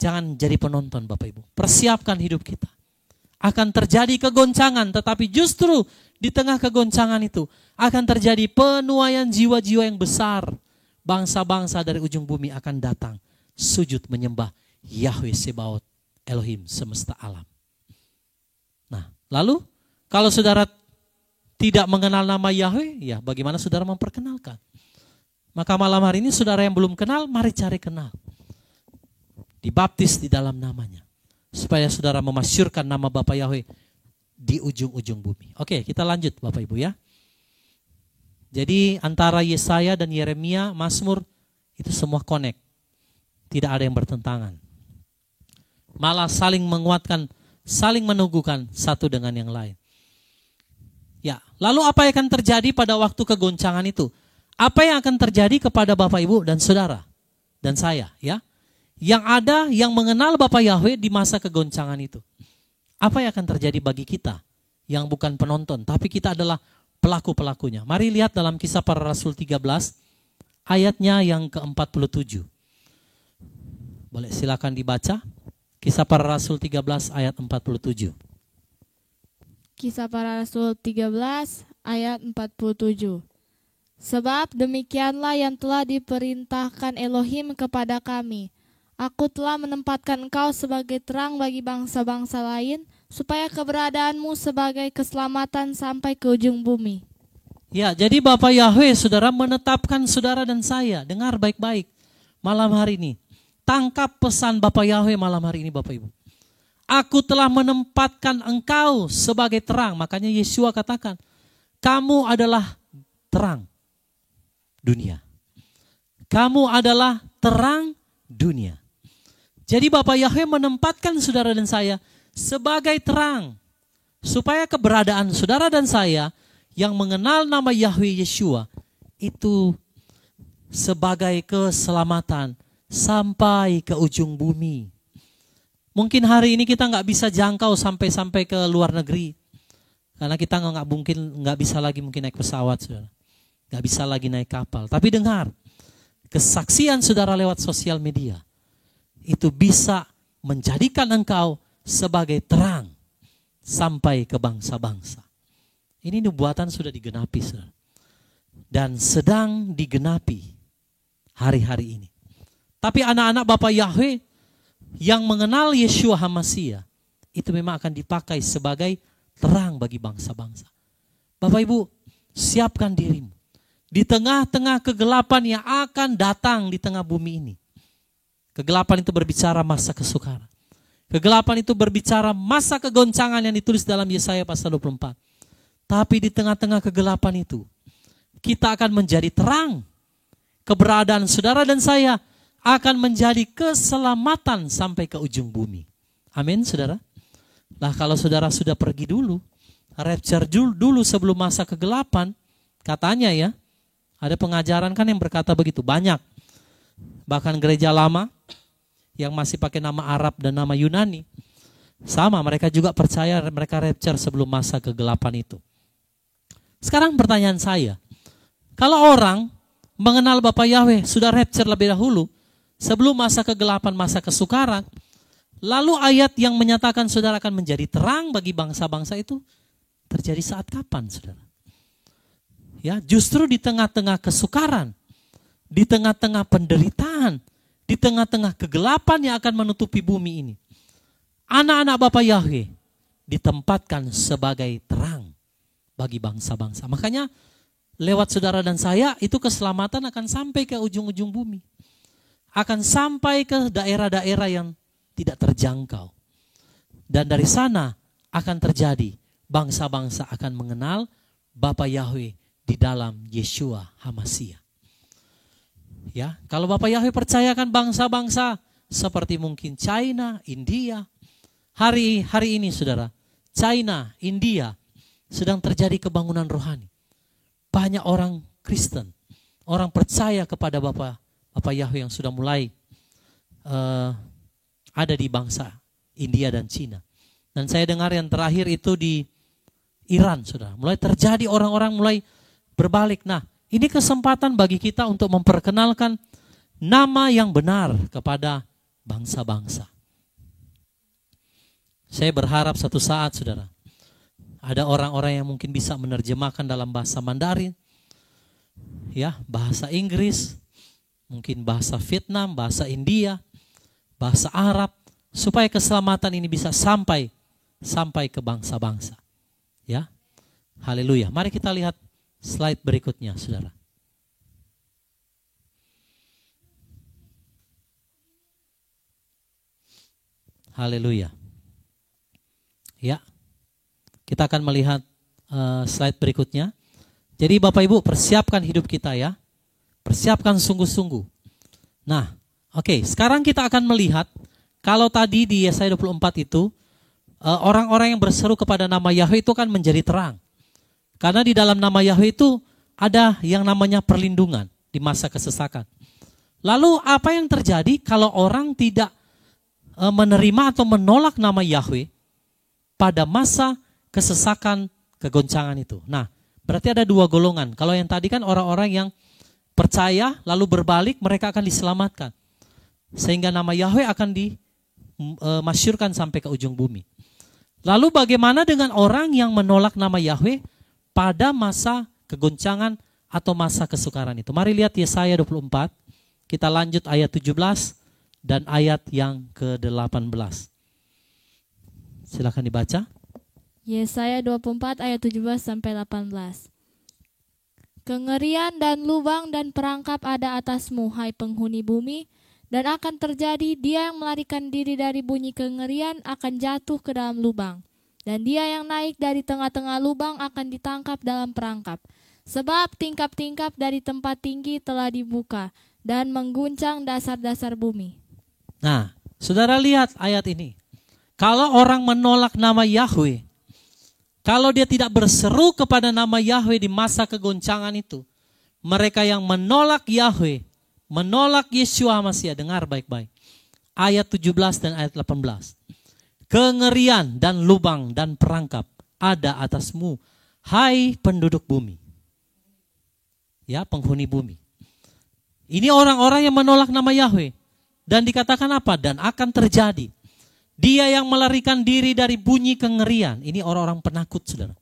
Jangan jadi penonton Bapak Ibu. Persiapkan hidup kita. Akan terjadi kegoncangan, tetapi justru di tengah kegoncangan itu akan terjadi penuaian jiwa-jiwa yang besar. Bangsa-bangsa dari ujung bumi akan datang sujud menyembah Yahweh Sebaot, Elohim semesta alam. Nah, lalu kalau saudara tidak mengenal nama Yahweh, ya bagaimana saudara memperkenalkan? Maka malam hari ini saudara yang belum kenal, mari cari kenal. Dibaptis di dalam namanya. Supaya saudara memasyurkan nama Bapa Yahweh di ujung-ujung bumi. Oke, kita lanjut Bapak Ibu ya. Jadi antara Yesaya dan Yeremia, Mazmur itu semua connect. Tidak ada yang bertentangan. Malah saling menguatkan, saling meneguhkan satu dengan yang lain. Ya, lalu apa yang akan terjadi pada waktu kegoncangan itu? Apa yang akan terjadi kepada Bapak Ibu dan saudara dan saya ya? Yang ada yang mengenal Bapa Yahweh di masa kegoncangan itu. Apa yang akan terjadi bagi kita yang bukan penonton, tapi kita adalah pelaku-pelakunya. Mari lihat dalam Kisah Para Rasul 13, ayatnya yang ke-47. Boleh silakan dibaca. Kisah Para Rasul 13 ayat 47. Kisah Para Rasul 13 ayat 47. Sebab demikianlah yang telah diperintahkan Elohim kepada kami. Aku telah menempatkan engkau sebagai terang bagi bangsa-bangsa lain, supaya keberadaanmu sebagai keselamatan sampai ke ujung bumi. Ya, jadi Bapak Yahweh, saudara, menetapkan saudara dan saya. Dengar baik-baik malam hari ini. Tangkap pesan Bapak Yahweh malam hari ini, Bapak Ibu. Aku telah menempatkan engkau sebagai terang. Makanya Yeshua katakan, kamu adalah terang dunia. Kamu adalah terang dunia. Jadi Bapak Yahweh menempatkan saudara dan saya sebagai terang. Supaya keberadaan saudara dan saya yang mengenal nama Yahweh Yeshua itu sebagai keselamatan sampai ke ujung bumi. Mungkin hari ini kita nggak bisa jangkau sampai ke luar negeri. Karena kita nggak bisa lagi mungkin naik pesawat, saudara. Nggak bisa lagi naik kapal. Tapi dengar, kesaksian saudara lewat sosial media itu bisa menjadikan engkau sebagai terang sampai ke bangsa-bangsa. Ini nubuatan sudah digenapi, saudara. Dan sedang digenapi hari-hari ini. Tapi anak-anak Bapak Yahweh yang mengenal Yeshua HaMashiach itu memang akan dipakai sebagai terang bagi bangsa-bangsa. Bapak Ibu, siapkan dirimu di tengah-tengah kegelapan yang akan datang di tengah bumi ini. Kegelapan itu berbicara masa kesukaran. Kegelapan itu berbicara masa kegoncangan yang ditulis dalam Yesaya pasal 24. Tapi di tengah-tengah kegelapan itu, kita akan menjadi terang. Keberadaan saudara dan saya akan menjadi keselamatan sampai ke ujung bumi. Amin, saudara. Nah, kalau saudara sudah pergi dulu, rapture dulu sebelum masa kegelapan, katanya ya, ada pengajaran kan yang berkata begitu, banyak. Bahkan gereja lama yang masih pakai nama Arab dan nama Yunani, sama mereka juga percaya mereka rapture sebelum masa kegelapan itu. Sekarang pertanyaan saya, kalau orang mengenal Bapak Yahweh sudah rapture lebih dahulu, sebelum masa kegelapan, masa kesukaran, lalu ayat yang menyatakan saudara akan menjadi terang bagi bangsa-bangsa itu terjadi saat kapan, saudara? Ya, justru di tengah-tengah kesukaran, di tengah-tengah penderitaan, di tengah-tengah kegelapan yang akan menutupi bumi ini, anak-anak Bapak Yahweh ditempatkan sebagai terang bagi bangsa-bangsa. Makanya lewat saudara dan saya itu keselamatan akan sampai ke ujung-ujung bumi. Akan sampai ke daerah-daerah yang tidak terjangkau. Dan dari sana akan terjadi bangsa-bangsa akan mengenal Bapa Yahweh di dalam Yeshua HaMashiach. Ya, kalau Bapa Yahweh percayakan bangsa-bangsa seperti mungkin China, India, hari ini saudara, China, India sedang terjadi kebangunan rohani. Banyak orang Kristen, orang percaya kepada Bapa Yahweh yang sudah mulai ada di bangsa India dan Cina. Dan saya dengar yang terakhir itu di Iran, saudara. Mulai terjadi orang-orang mulai berbalik. Nah, ini kesempatan bagi kita untuk memperkenalkan nama yang benar kepada bangsa-bangsa. Saya berharap satu saat, saudara, ada orang-orang yang mungkin bisa menerjemahkan dalam bahasa Mandarin, ya, bahasa Inggris, mungkin bahasa Vietnam, bahasa India, bahasa Arab, supaya keselamatan ini bisa sampai ke bangsa-bangsa. Ya, haleluya. Mari kita lihat slide berikutnya, saudara. Haleluya. Ya, kita akan melihat slide berikutnya. Jadi Bapak Ibu persiapkan hidup kita ya. Persiapkan sungguh-sungguh. Nah, oke, sekarang kita akan melihat kalau tadi di Yesaya 24 itu orang-orang yang berseru kepada nama Yahweh itu kan menjadi terang. Karena di dalam nama Yahweh itu ada yang namanya perlindungan di masa kesesakan. Lalu apa yang terjadi kalau orang tidak menerima atau menolak nama Yahweh pada masa kesesakan kegoncangan itu? Nah, berarti ada dua golongan. Kalau yang tadi kan orang-orang yang percaya lalu berbalik, mereka akan diselamatkan. Sehingga nama Yahweh akan masyurkan sampai ke ujung bumi. Lalu bagaimana dengan orang yang menolak nama Yahweh pada masa kegoncangan atau masa kesukaran itu? Mari lihat Yesaya 24. Kita lanjut ayat 17 dan ayat yang ke-18. Silakan dibaca. Yesaya 24 ayat 17 sampai 18. Kengerian dan lubang dan perangkap ada atasmu, hai penghuni bumi, dan akan terjadi dia yang melarikan diri dari bunyi kengerian akan jatuh ke dalam lubang, dan dia yang naik dari tengah-tengah lubang akan ditangkap dalam perangkap. Sebab tingkap-tingkap dari tempat tinggi telah dibuka dan mengguncang dasar-dasar bumi. Nah, saudara lihat ayat ini. Kalau orang menolak nama Yahweh, kalau dia tidak berseru kepada nama Yahweh di masa kegoncangan itu, mereka yang menolak Yahweh, menolak Yeshua Mashiach, dengar baik-baik. Ayat 17 dan ayat 18. Kengerian dan lubang dan perangkap ada atasmu, hai penduduk bumi. Ya, penghuni bumi. Ini orang-orang yang menolak nama Yahweh. Dan dikatakan apa? Dan akan terjadi. Dia yang melarikan diri dari bunyi kengerian. Ini orang-orang penakut, saudara.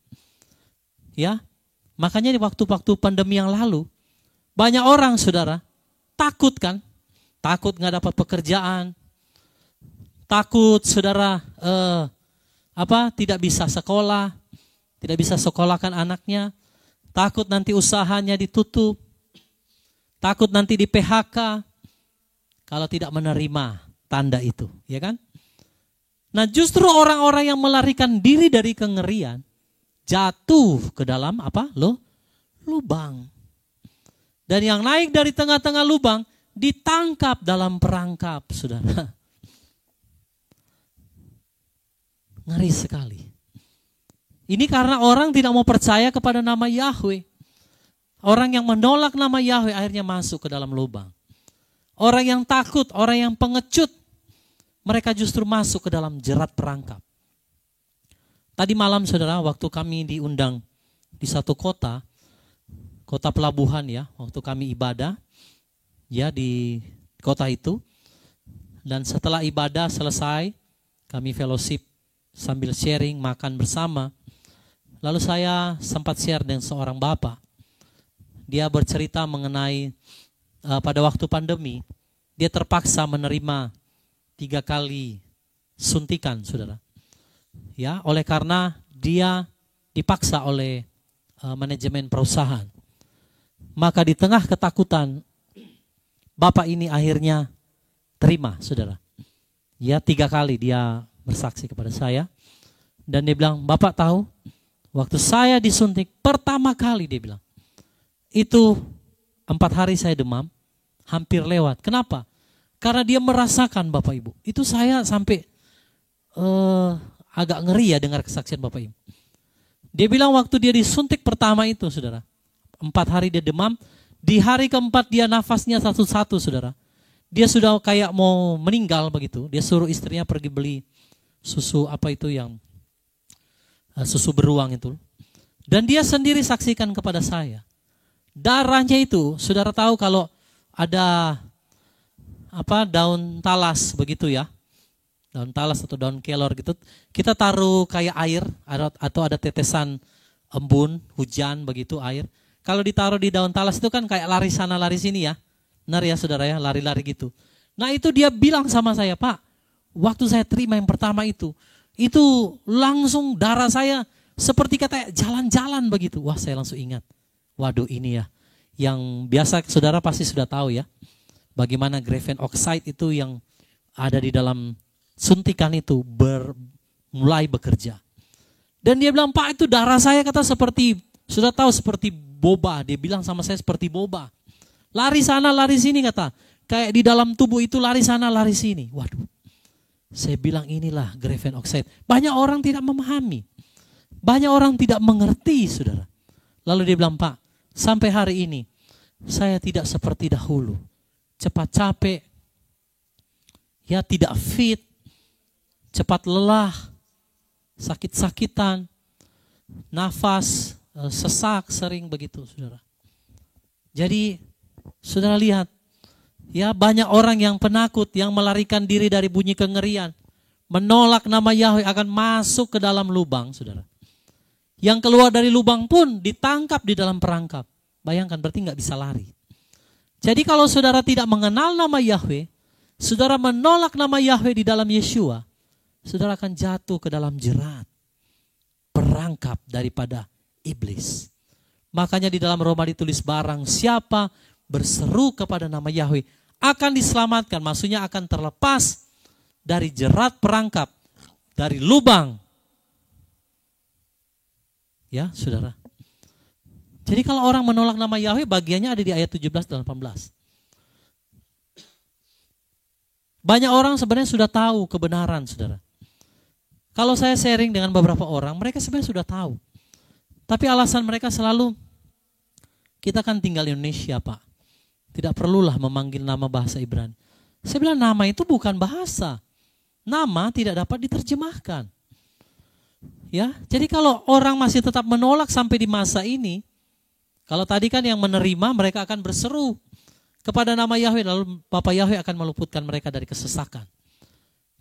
Ya, makanya di waktu-waktu pandemi yang lalu, banyak orang, saudara, takut kan? Takut nggak dapat pekerjaan. Takut, saudara, tidak bisa sekolah, tidak bisa sekolahkan anaknya. Takut nanti usahanya ditutup. Takut nanti di PHK kalau tidak menerima tanda itu, ya kan? Nah, justru orang-orang yang melarikan diri dari kengerian jatuh ke dalam lubang. Dan yang naik dari tengah-tengah lubang ditangkap dalam perangkap, saudara. Ngeri sekali. Ini karena orang tidak mau percaya kepada nama Yahweh. Orang yang menolak nama Yahweh akhirnya masuk ke dalam lubang. Orang yang takut, orang yang pengecut, mereka justru masuk ke dalam jerat perangkap. Tadi malam, saudara, waktu kami diundang di satu kota pelabuhan ya, waktu kami ibadah ya di kota itu. Dan setelah ibadah selesai, kami fellowship sambil sharing, makan bersama. Lalu saya sempat share dengan seorang bapak. Dia bercerita mengenai pada waktu pandemi, dia terpaksa menerima 3 kali suntikan, saudara. Ya, oleh karena dia dipaksa oleh manajemen perusahaan. Maka di tengah ketakutan, bapak ini akhirnya terima, saudara. Ya, 3 kali dia bersaksi kepada saya. Dan dia bilang, bapak tahu, waktu saya disuntik pertama kali, dia bilang, itu 4 hari saya demam, hampir lewat. Kenapa? Karena dia merasakan, Bapak Ibu. Itu saya sampai agak ngeri ya dengar kesaksian Bapak Ibu. Dia bilang waktu dia disuntik pertama itu, saudara, 4 hari dia demam, di hari keempat dia nafasnya satu-satu, saudara. Dia sudah kayak mau meninggal begitu. Dia suruh istrinya pergi beli susu susu beruang itu. Dan dia sendiri saksikan kepada saya. Darahnya itu, saudara tahu kalau ada daun talas begitu ya. Daun talas atau daun kelor gitu. Kita taruh kayak air atau ada tetesan embun, hujan begitu air. Kalau ditaruh di daun talas itu kan kayak lari sana lari sini ya. Benar ya saudara ya, lari-lari gitu. Nah itu dia bilang sama saya, Pak, waktu saya terima yang pertama itu langsung darah saya seperti kata jalan-jalan begitu. Wah, saya langsung ingat. Waduh, ini ya yang biasa saudara pasti sudah tahu ya. Bagaimana graphene oxide itu yang ada di dalam suntikan itu mulai bekerja. Dan dia bilang, Pak, itu darah saya kata seperti, sudah tahu seperti boba. Dia bilang sama saya seperti boba. Lari sana, lari sini kata. Kayak di dalam tubuh itu lari sana, lari sini. Waduh. Saya bilang inilah graphene oxide. Banyak orang tidak memahami. Banyak orang tidak mengerti, saudara. Lalu dia bilang, Pak, sampai hari ini saya tidak seperti dahulu. Cepat capek. Ya tidak fit. Cepat lelah. Sakit-sakitan. Nafas sesak sering begitu, saudara. Jadi saudara lihat. Ya banyak orang yang penakut, yang melarikan diri dari bunyi kengerian. menolak nama Yahweh akan masuk ke dalam lubang, saudara. Yang keluar dari lubang pun ditangkap di dalam perangkap. Bayangkan, berarti nggak bisa lari. Jadi kalau saudara tidak mengenal nama Yahweh, saudara menolak nama Yahweh di dalam Yeshua, saudara akan jatuh ke dalam jerat, perangkap daripada iblis. Makanya di dalam Roma ditulis, barang siapa berseru kepada nama Yahweh akan diselamatkan. Maksudnya akan terlepas dari jerat perangkap, dari lubang. Ya, saudara. Jadi kalau orang menolak nama Yahweh, bagiannya ada di ayat 17 dan 18. Banyak orang sebenarnya sudah tahu kebenaran, saudara. Kalau saya sharing dengan beberapa orang, mereka sebenarnya sudah tahu. Tapi alasan mereka selalu, kita kan tinggal di Indonesia, Pak. Tidak perlulah memanggil nama bahasa Ibrani. Saya bilang nama itu bukan bahasa. Nama tidak dapat diterjemahkan. Ya, jadi kalau orang masih tetap menolak sampai di masa ini, kalau tadi kan yang menerima, mereka akan berseru kepada nama Yahweh, lalu Bapa Yahweh akan meluputkan mereka dari kesesakan.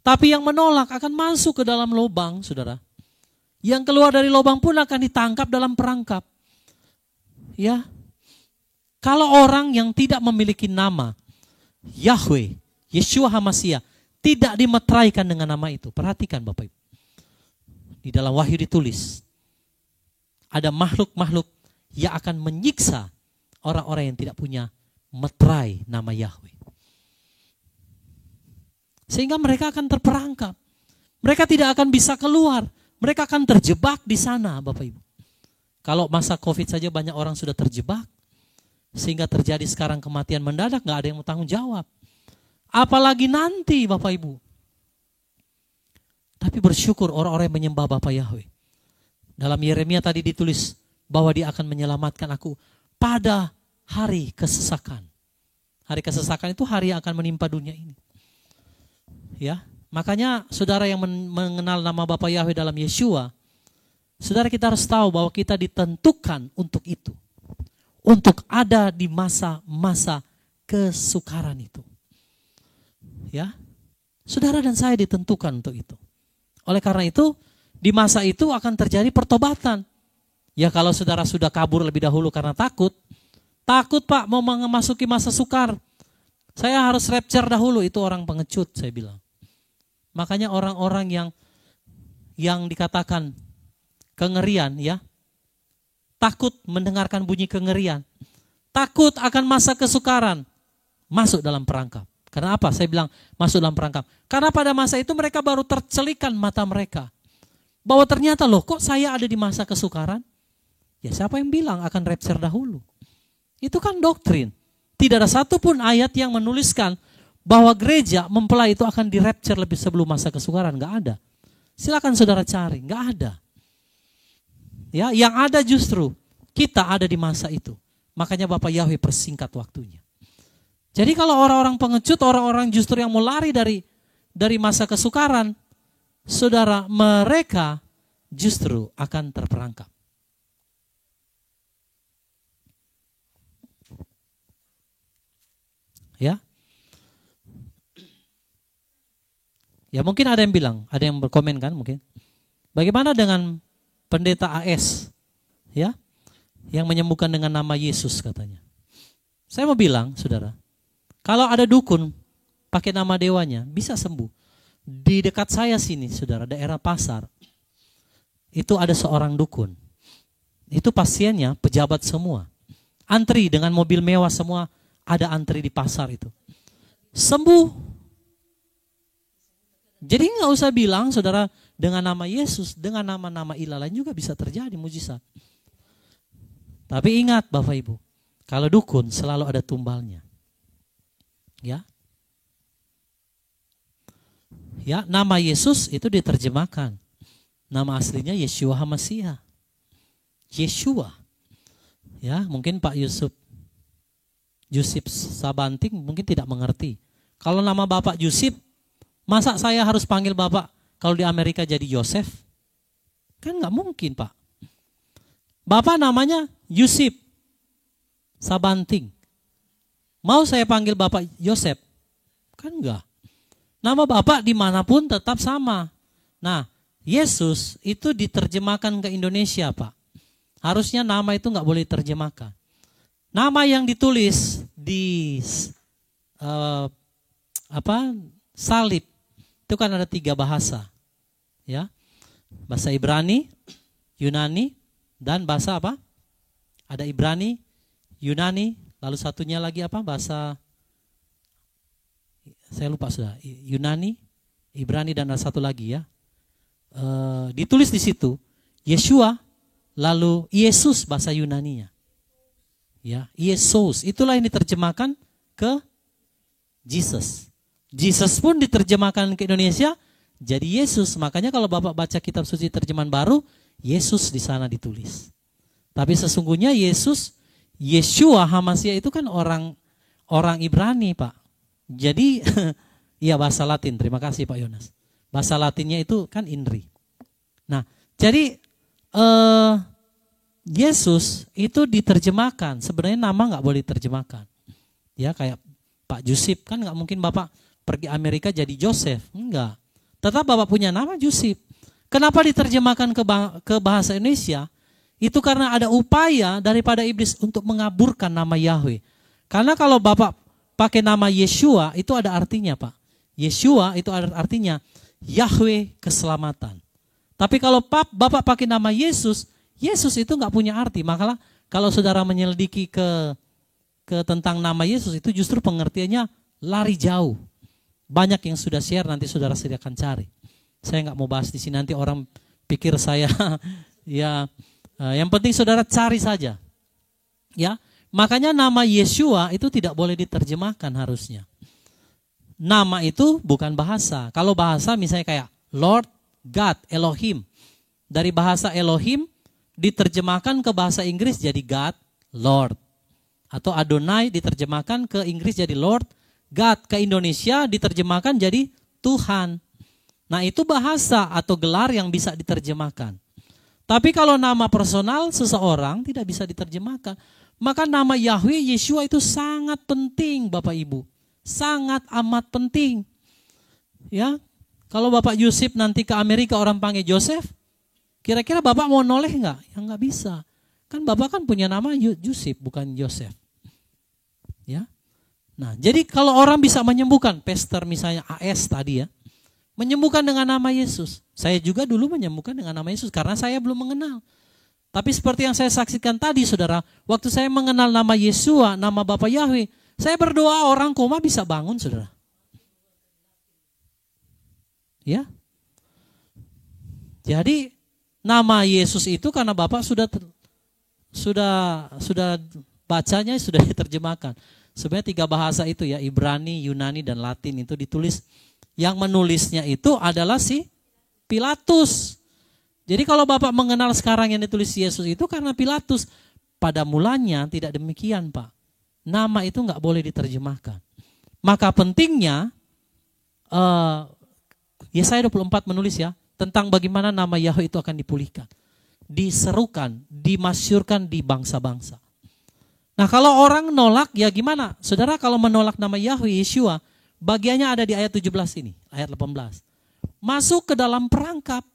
Tapi yang menolak akan masuk ke dalam lubang, saudara. Yang keluar dari lubang pun akan ditangkap dalam perangkap. Ya, kalau orang yang tidak memiliki nama Yahweh, Yeshua HaMashiach, tidak dimeteraikan dengan nama itu. Perhatikan Bapak Ibu. Di dalam Wahyu ditulis, ada makhluk-makhluk yang akan menyiksa orang-orang yang tidak punya meterai nama Yahweh. Sehingga mereka akan terperangkap. Mereka tidak akan bisa keluar. Mereka akan terjebak di sana, Bapak Ibu. Kalau masa COVID saja banyak orang sudah terjebak. Sehingga terjadi sekarang kematian mendadak, gak ada yang mau tanggung jawab. Apalagi nanti, Bapak Ibu. Tapi bersyukur orang-orang yang menyembah Bapa Yahweh. Dalam Yeremia tadi ditulis bahwa Dia akan menyelamatkan aku pada hari kesesakan. Hari kesesakan itu hari yang akan menimpa dunia ini. Ya, makanya saudara yang mengenal nama Bapa Yahweh dalam Yeshua, saudara kita harus tahu bahwa kita ditentukan untuk itu. Untuk ada di masa-masa kesukaran itu. Ya, saudara dan saya ditentukan untuk itu. Oleh karena itu, di masa itu akan terjadi pertobatan. Ya kalau saudara sudah kabur lebih dahulu karena takut Pak mau memasuki masa sukar. Saya harus rapture dahulu, itu orang pengecut saya bilang. Makanya orang-orang yang dikatakan kengerian ya, takut mendengarkan bunyi kengerian, takut akan masa kesukaran, masuk dalam perangkap. Karena apa? Saya bilang masuk dalam perangkap. Karena pada masa itu mereka baru tercelikan mata mereka. Bahwa ternyata loh kok saya ada di masa kesukaran? Ya siapa yang bilang akan rapture dahulu? Itu kan doktrin. Tidak ada satupun ayat yang menuliskan bahwa gereja mempelai itu akan di rapture lebih sebelum masa kesukaran. Gak ada. Silakan saudara cari, gak ada. Ya, yang ada justru kita ada di masa itu. Makanya Bapak Yahweh persingkat waktunya. Jadi kalau orang-orang pengecut, orang-orang justru yang mau lari dari masa kesukaran, saudara, mereka justru akan terperangkap. Ya. Ya mungkin ada yang bilang, ada yang berkomen kan mungkin. Bagaimana dengan pendeta AS? Ya. Yang menyembuhkan dengan nama Yesus katanya. Saya mau bilang, saudara, kalau ada dukun pakai nama dewanya bisa sembuh. Di dekat saya sini, saudara, daerah pasar, itu ada seorang dukun. Itu pasiennya pejabat semua. Antri dengan mobil mewah semua, ada antri di pasar itu. Sembuh. Jadi nggak usah bilang, saudara, dengan nama Yesus, dengan nama-nama ilah lain juga bisa terjadi mujizat. Tapi ingat Bapak Ibu, kalau dukun selalu ada tumbalnya. Ya. Ya, nama Yesus itu diterjemahkan. Nama aslinya Yeshua HaMashiach. Yeshua. Ya, mungkin Pak Yusuf Sabanting mungkin tidak mengerti. Kalau nama Bapak Yusuf, masa saya harus panggil Bapak kalau di Amerika jadi Yosef? Kan nggak mungkin, Pak. Bapak namanya Yusuf Sabanting. Mau saya panggil Bapak Yosef? Kan enggak. Nama Bapa dimanapun tetap sama. Nah, Yesus itu diterjemahkan ke Indonesia, Pak. Harusnya nama itu nggak boleh diterjemahkan. Nama yang ditulis di salib itu kan ada 3 bahasa, ya, bahasa Ibrani, Yunani, dan bahasa apa? Ada Ibrani, Yunani, lalu satunya lagi apa? Bahasa saya lupa sudah. Yunani, Ibrani, dan ada satu lagi ya. Ditulis di situ Yeshua, lalu Yesus bahasa Yunaninya. Ya, Yesus itulah yang diterjemahkan ke Jesus. Jesus pun diterjemahkan ke Indonesia jadi Yesus. Makanya kalau Bapak baca kitab suci terjemahan baru, Yesus di sana ditulis. Tapi sesungguhnya Yesus, Yeshua HaMashiach itu kan orang Ibrani, Pak. Jadi iya bahasa Latin. Terima kasih Pak Yonas. Bahasa Latinnya itu kan INRI. Nah, jadi Yesus itu diterjemahkan. Sebenarnya nama nggak boleh diterjemahkan. Ya kayak Pak Yusuf kan nggak mungkin Bapak pergi Amerika jadi Joseph, enggak. Tetap Bapak punya nama Yusuf. Kenapa diterjemahkan ke bahasa Indonesia? Itu karena ada upaya daripada iblis untuk mengaburkan nama Yahweh. Karena kalau Bapak pakai nama Yeshua itu ada artinya, Pak. Yeshua itu ada artinya Yahweh keselamatan. Tapi kalau Bapak pakai nama Yesus, Yesus itu nggak punya arti. Makanya kalau saudara menyelidiki ke tentang nama Yesus itu justru pengertiannya lari jauh. Banyak yang sudah share, nanti saudara akan cari. Saya nggak mau bahas di sini, nanti orang pikir saya ya. Yang penting saudara cari saja. Ya, makanya nama Yeshua itu tidak boleh diterjemahkan harusnya. Nama itu bukan bahasa. Kalau bahasa misalnya kayak Lord, God, Elohim. Dari bahasa Elohim diterjemahkan ke bahasa Inggris jadi God, Lord. Atau Adonai diterjemahkan ke Inggris jadi Lord, God. Ke Indonesia diterjemahkan jadi Tuhan. Nah itu bahasa atau gelar yang bisa diterjemahkan. Tapi kalau nama personal seseorang tidak bisa diterjemahkan. Maka nama Yahweh, Yeshua itu sangat penting Bapak Ibu. Sangat amat penting. Ya, kalau Bapak Yusuf nanti ke Amerika orang panggil Joseph, kira-kira Bapak mau noleh nggak? Ya nggak bisa. Kan Bapak kan punya nama Yusuf bukan Joseph. Ya. Nah, jadi kalau orang bisa menyembuhkan, pastor misalnya AS tadi ya, menyembuhkan dengan nama Yesus. Saya juga dulu menyembuhkan dengan nama Yesus karena saya belum mengenal. Tapi seperti yang saya saksikan tadi saudara, waktu saya mengenal nama Yeshua, nama Bapa Yahweh, saya berdoa orang koma bisa bangun saudara. Ya. Jadi nama Yesus itu karena Bapak sudah bacanya sudah diterjemahkan. Sebenarnya 3 bahasa itu ya, Ibrani, Yunani, dan Latin itu ditulis. Yang menulisnya itu adalah si Pilatus. Jadi kalau Bapak mengenal sekarang yang ditulis Yesus itu karena Pilatus. Pada mulanya tidak demikian Pak. Nama itu nggak boleh diterjemahkan. Maka pentingnya Yesaya 24 menulis ya tentang bagaimana nama Yahweh itu akan dipulihkan, diserukan, dimasyurkan di bangsa-bangsa. Nah kalau orang nolak ya gimana? Saudara kalau menolak nama Yahweh Yeshua, bagiannya ada di ayat 17 ini, ayat 18. Masuk ke dalam perangkap.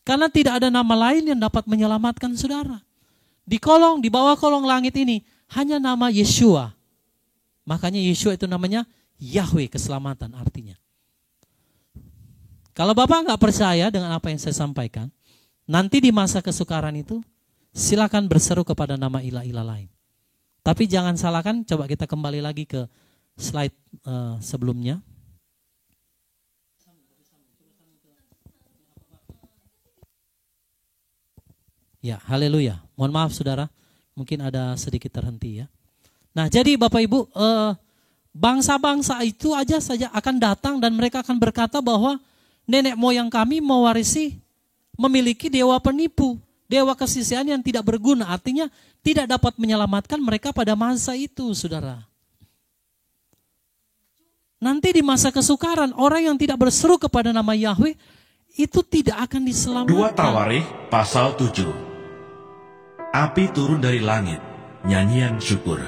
Karena tidak ada nama lain yang dapat menyelamatkan saudara. Di bawah kolong langit ini hanya nama Yeshua. Makanya Yeshua itu namanya Yahweh keselamatan artinya. Kalau Bapak nggak percaya dengan apa yang saya sampaikan, nanti di masa kesukaran itu silakan berseru kepada nama ilah-ilah lain. Tapi jangan salahkan, coba kita kembali lagi ke slide sebelumnya. Ya, haleluya. Mohon maaf saudara, mungkin ada sedikit terhenti ya. Nah jadi Bapak Ibu, bangsa-bangsa itu aja saja akan datang dan mereka akan berkata bahwa nenek moyang kami memiliki dewa penipu, dewa kesisihan yang tidak berguna, artinya tidak dapat menyelamatkan mereka pada masa itu, saudara. Nanti di masa kesukaran, orang yang tidak berseru kepada nama Yahweh, itu tidak akan diselamatkan. 2 Tawarikh pasal 7. Api turun dari langit, nyanyian syukur.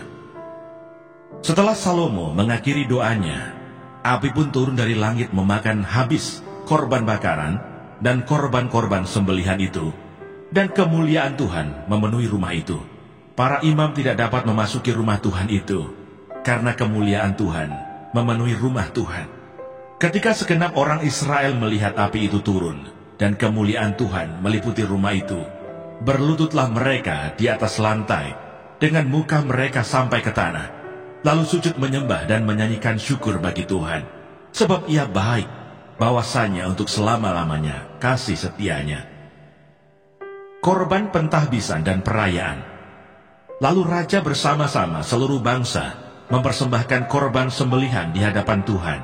Setelah Salomo mengakhiri doanya, Api pun turun dari langit memakan habis korban bakaran dan korban-korban sembelihan itu, dan kemuliaan Tuhan memenuhi rumah itu. Para imam tidak dapat memasuki rumah Tuhan itu, karena kemuliaan Tuhan memenuhi rumah Tuhan. Ketika segenap orang Israel melihat api itu turun, dan kemuliaan Tuhan meliputi rumah itu, berlututlah mereka di atas lantai, dengan muka mereka sampai ke tanah, lalu sujud menyembah dan menyanyikan syukur bagi Tuhan, sebab Ia baik, bahwasanya untuk selama-lamanya kasih setianya. Korban pentahbisan dan perayaan. Lalu raja bersama-sama seluruh bangsa mempersembahkan korban sembelihan di hadapan Tuhan.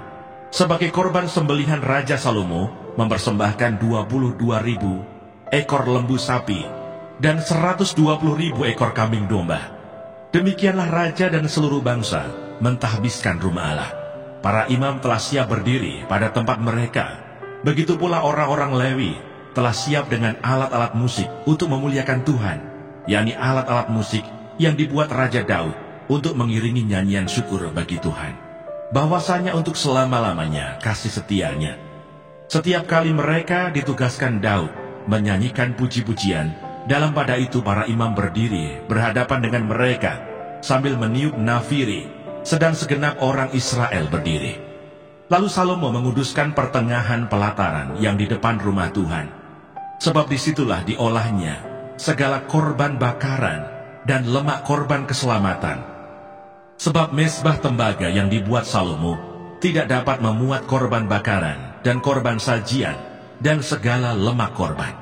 Sebagai korban sembelihan, Raja Salomo mempersembahkan 22.000 ekor lembu sapi dan 120.000 ekor kambing domba. Demikianlah raja dan seluruh bangsa mentahbiskan rumah Allah. Para imam telah siap berdiri pada tempat mereka. Begitu pula orang-orang Lewi telah siap dengan alat-alat musik untuk memuliakan Tuhan, yakni alat-alat musik yang dibuat Raja Daud untuk mengiringi nyanyian syukur bagi Tuhan, bahwasanya untuk selama-lamanya kasih setianya. Setiap kali mereka ditugaskan Daud menyanyikan puji-pujian, dalam pada itu para imam berdiri berhadapan dengan mereka sambil meniup nafiri, sedang segenap orang Israel berdiri. Lalu Salomo menguduskan pertengahan pelataran yang di depan rumah Tuhan, sebab disitulah diolahnya segala korban bakaran dan lemak korban keselamatan. Sebab mezbah tembaga yang dibuat Salomo tidak dapat memuat korban bakaran dan korban sajian dan segala lemak korban.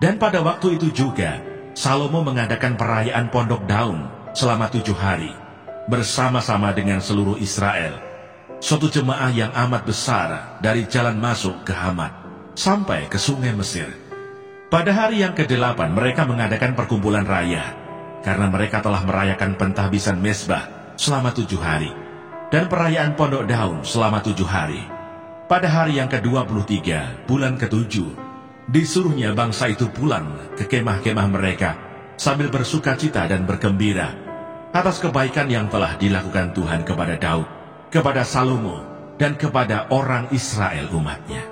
Dan pada waktu itu juga Salomo mengadakan perayaan Pondok Daun selama 7 hari bersama-sama dengan seluruh Israel, suatu jemaah yang amat besar dari jalan masuk ke Hamat sampai ke sungai Mesir. Pada hari yang ke-8 mereka mengadakan perkumpulan raya, karena mereka telah merayakan pentahbisan mezbah selama 7 hari dan perayaan Pondok Daun selama 7 hari. Pada hari yang ke-23 bulan ke-7 disuruhnya bangsa itu pulang ke kemah-kemah mereka sambil bersuka cita dan bergembira atas kebaikan yang telah dilakukan Tuhan kepada Daud, kepada Salomo, dan kepada orang Israel umatnya.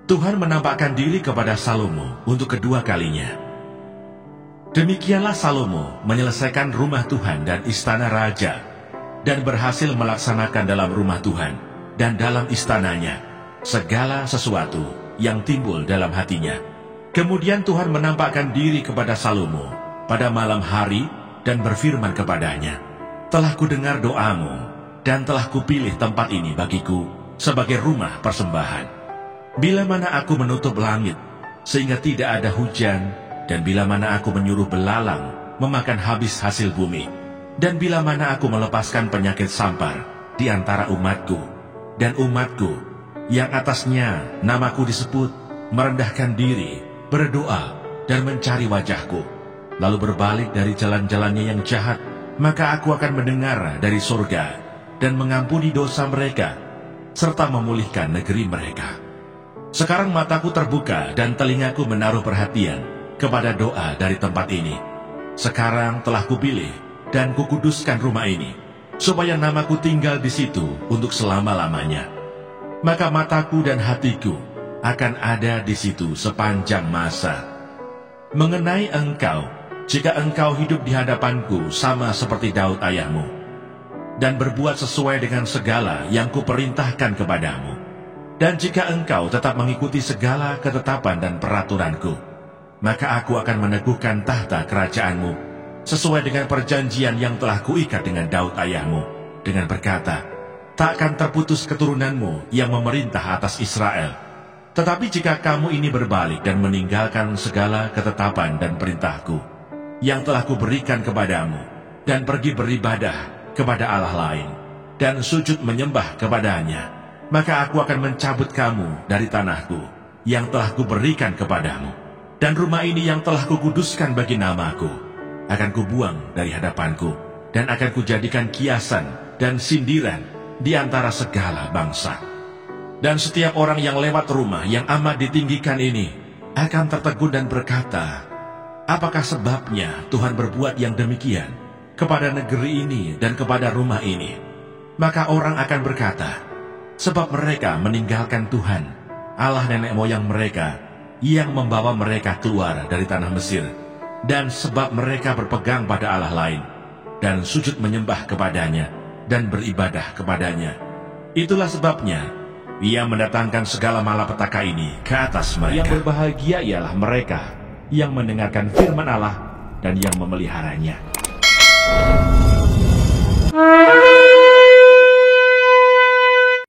Tuhan menampakkan diri kepada Salomo untuk kedua kalinya. Demikianlah Salomo menyelesaikan rumah Tuhan dan istana raja, dan berhasil melaksanakan dalam rumah Tuhan dan dalam istananya segala sesuatu yang timbul dalam hatinya. Kemudian Tuhan menampakkan diri kepada Salomo pada malam hari dan berfirman kepadanya, "Telah kudengar doamu dan telah kupilih tempat ini bagiku sebagai rumah persembahan. Bila mana aku menutup langit sehingga tidak ada hujan, dan bila mana aku menyuruh belalang memakan habis hasil bumi, dan bila mana aku melepaskan penyakit sampar di antara umatku, dan umatku yang atasnya namaku disebut merendahkan diri, berdoa, dan mencari wajahku, lalu berbalik dari jalan-jalannya yang jahat, maka aku akan mendengar dari surga dan mengampuni dosa mereka, serta memulihkan negeri mereka." Sekarang mataku terbuka dan telingaku menaruh perhatian kepada doa dari tempat ini. Sekarang telah kupilih dan kukuduskan rumah ini, supaya namaku tinggal di situ untuk selama-lamanya. Maka mataku dan hatiku akan ada di situ sepanjang masa. Mengenai engkau, jika engkau hidup di hadapanku sama seperti Daud ayahmu, dan berbuat sesuai dengan segala yang kuperintahkan kepadamu, dan jika engkau tetap mengikuti segala ketetapan dan peraturanku, maka aku akan meneguhkan tahta kerajaanmu sesuai dengan perjanjian yang telah kuikat dengan Daud ayahmu, dengan berkata, tak akan terputus keturunanmu yang memerintah atas Israel. Tetapi jika kamu ini berbalik dan meninggalkan segala ketetapan dan perintahku yang telah kuberikan kepadamu, dan pergi beribadah kepada Allah lain, dan sujud menyembah kepadanya, maka aku akan mencabut kamu dari tanahku yang telah kuberikan kepadamu, dan rumah ini yang telah kukuduskan bagi namaku akan kubuang dari hadapanku, dan akan kujadikan kiasan dan sindiran di antara segala bangsa. Dan setiap orang yang lewat rumah yang amat ditinggikan ini akan tertegun dan berkata, apakah sebabnya Tuhan berbuat yang demikian kepada negeri ini dan kepada rumah ini? Maka orang akan berkata, sebab mereka meninggalkan Tuhan, Allah nenek moyang mereka, yang membawa mereka keluar dari tanah Mesir, dan sebab mereka berpegang pada Allah lain, dan sujud menyembah kepadanya, dan beribadah kepadanya. Itulah sebabnya Ia mendatangkan segala malapetaka ini ke atas mereka. Yang berbahagia ialah mereka yang mendengarkan firman Allah dan yang memeliharanya.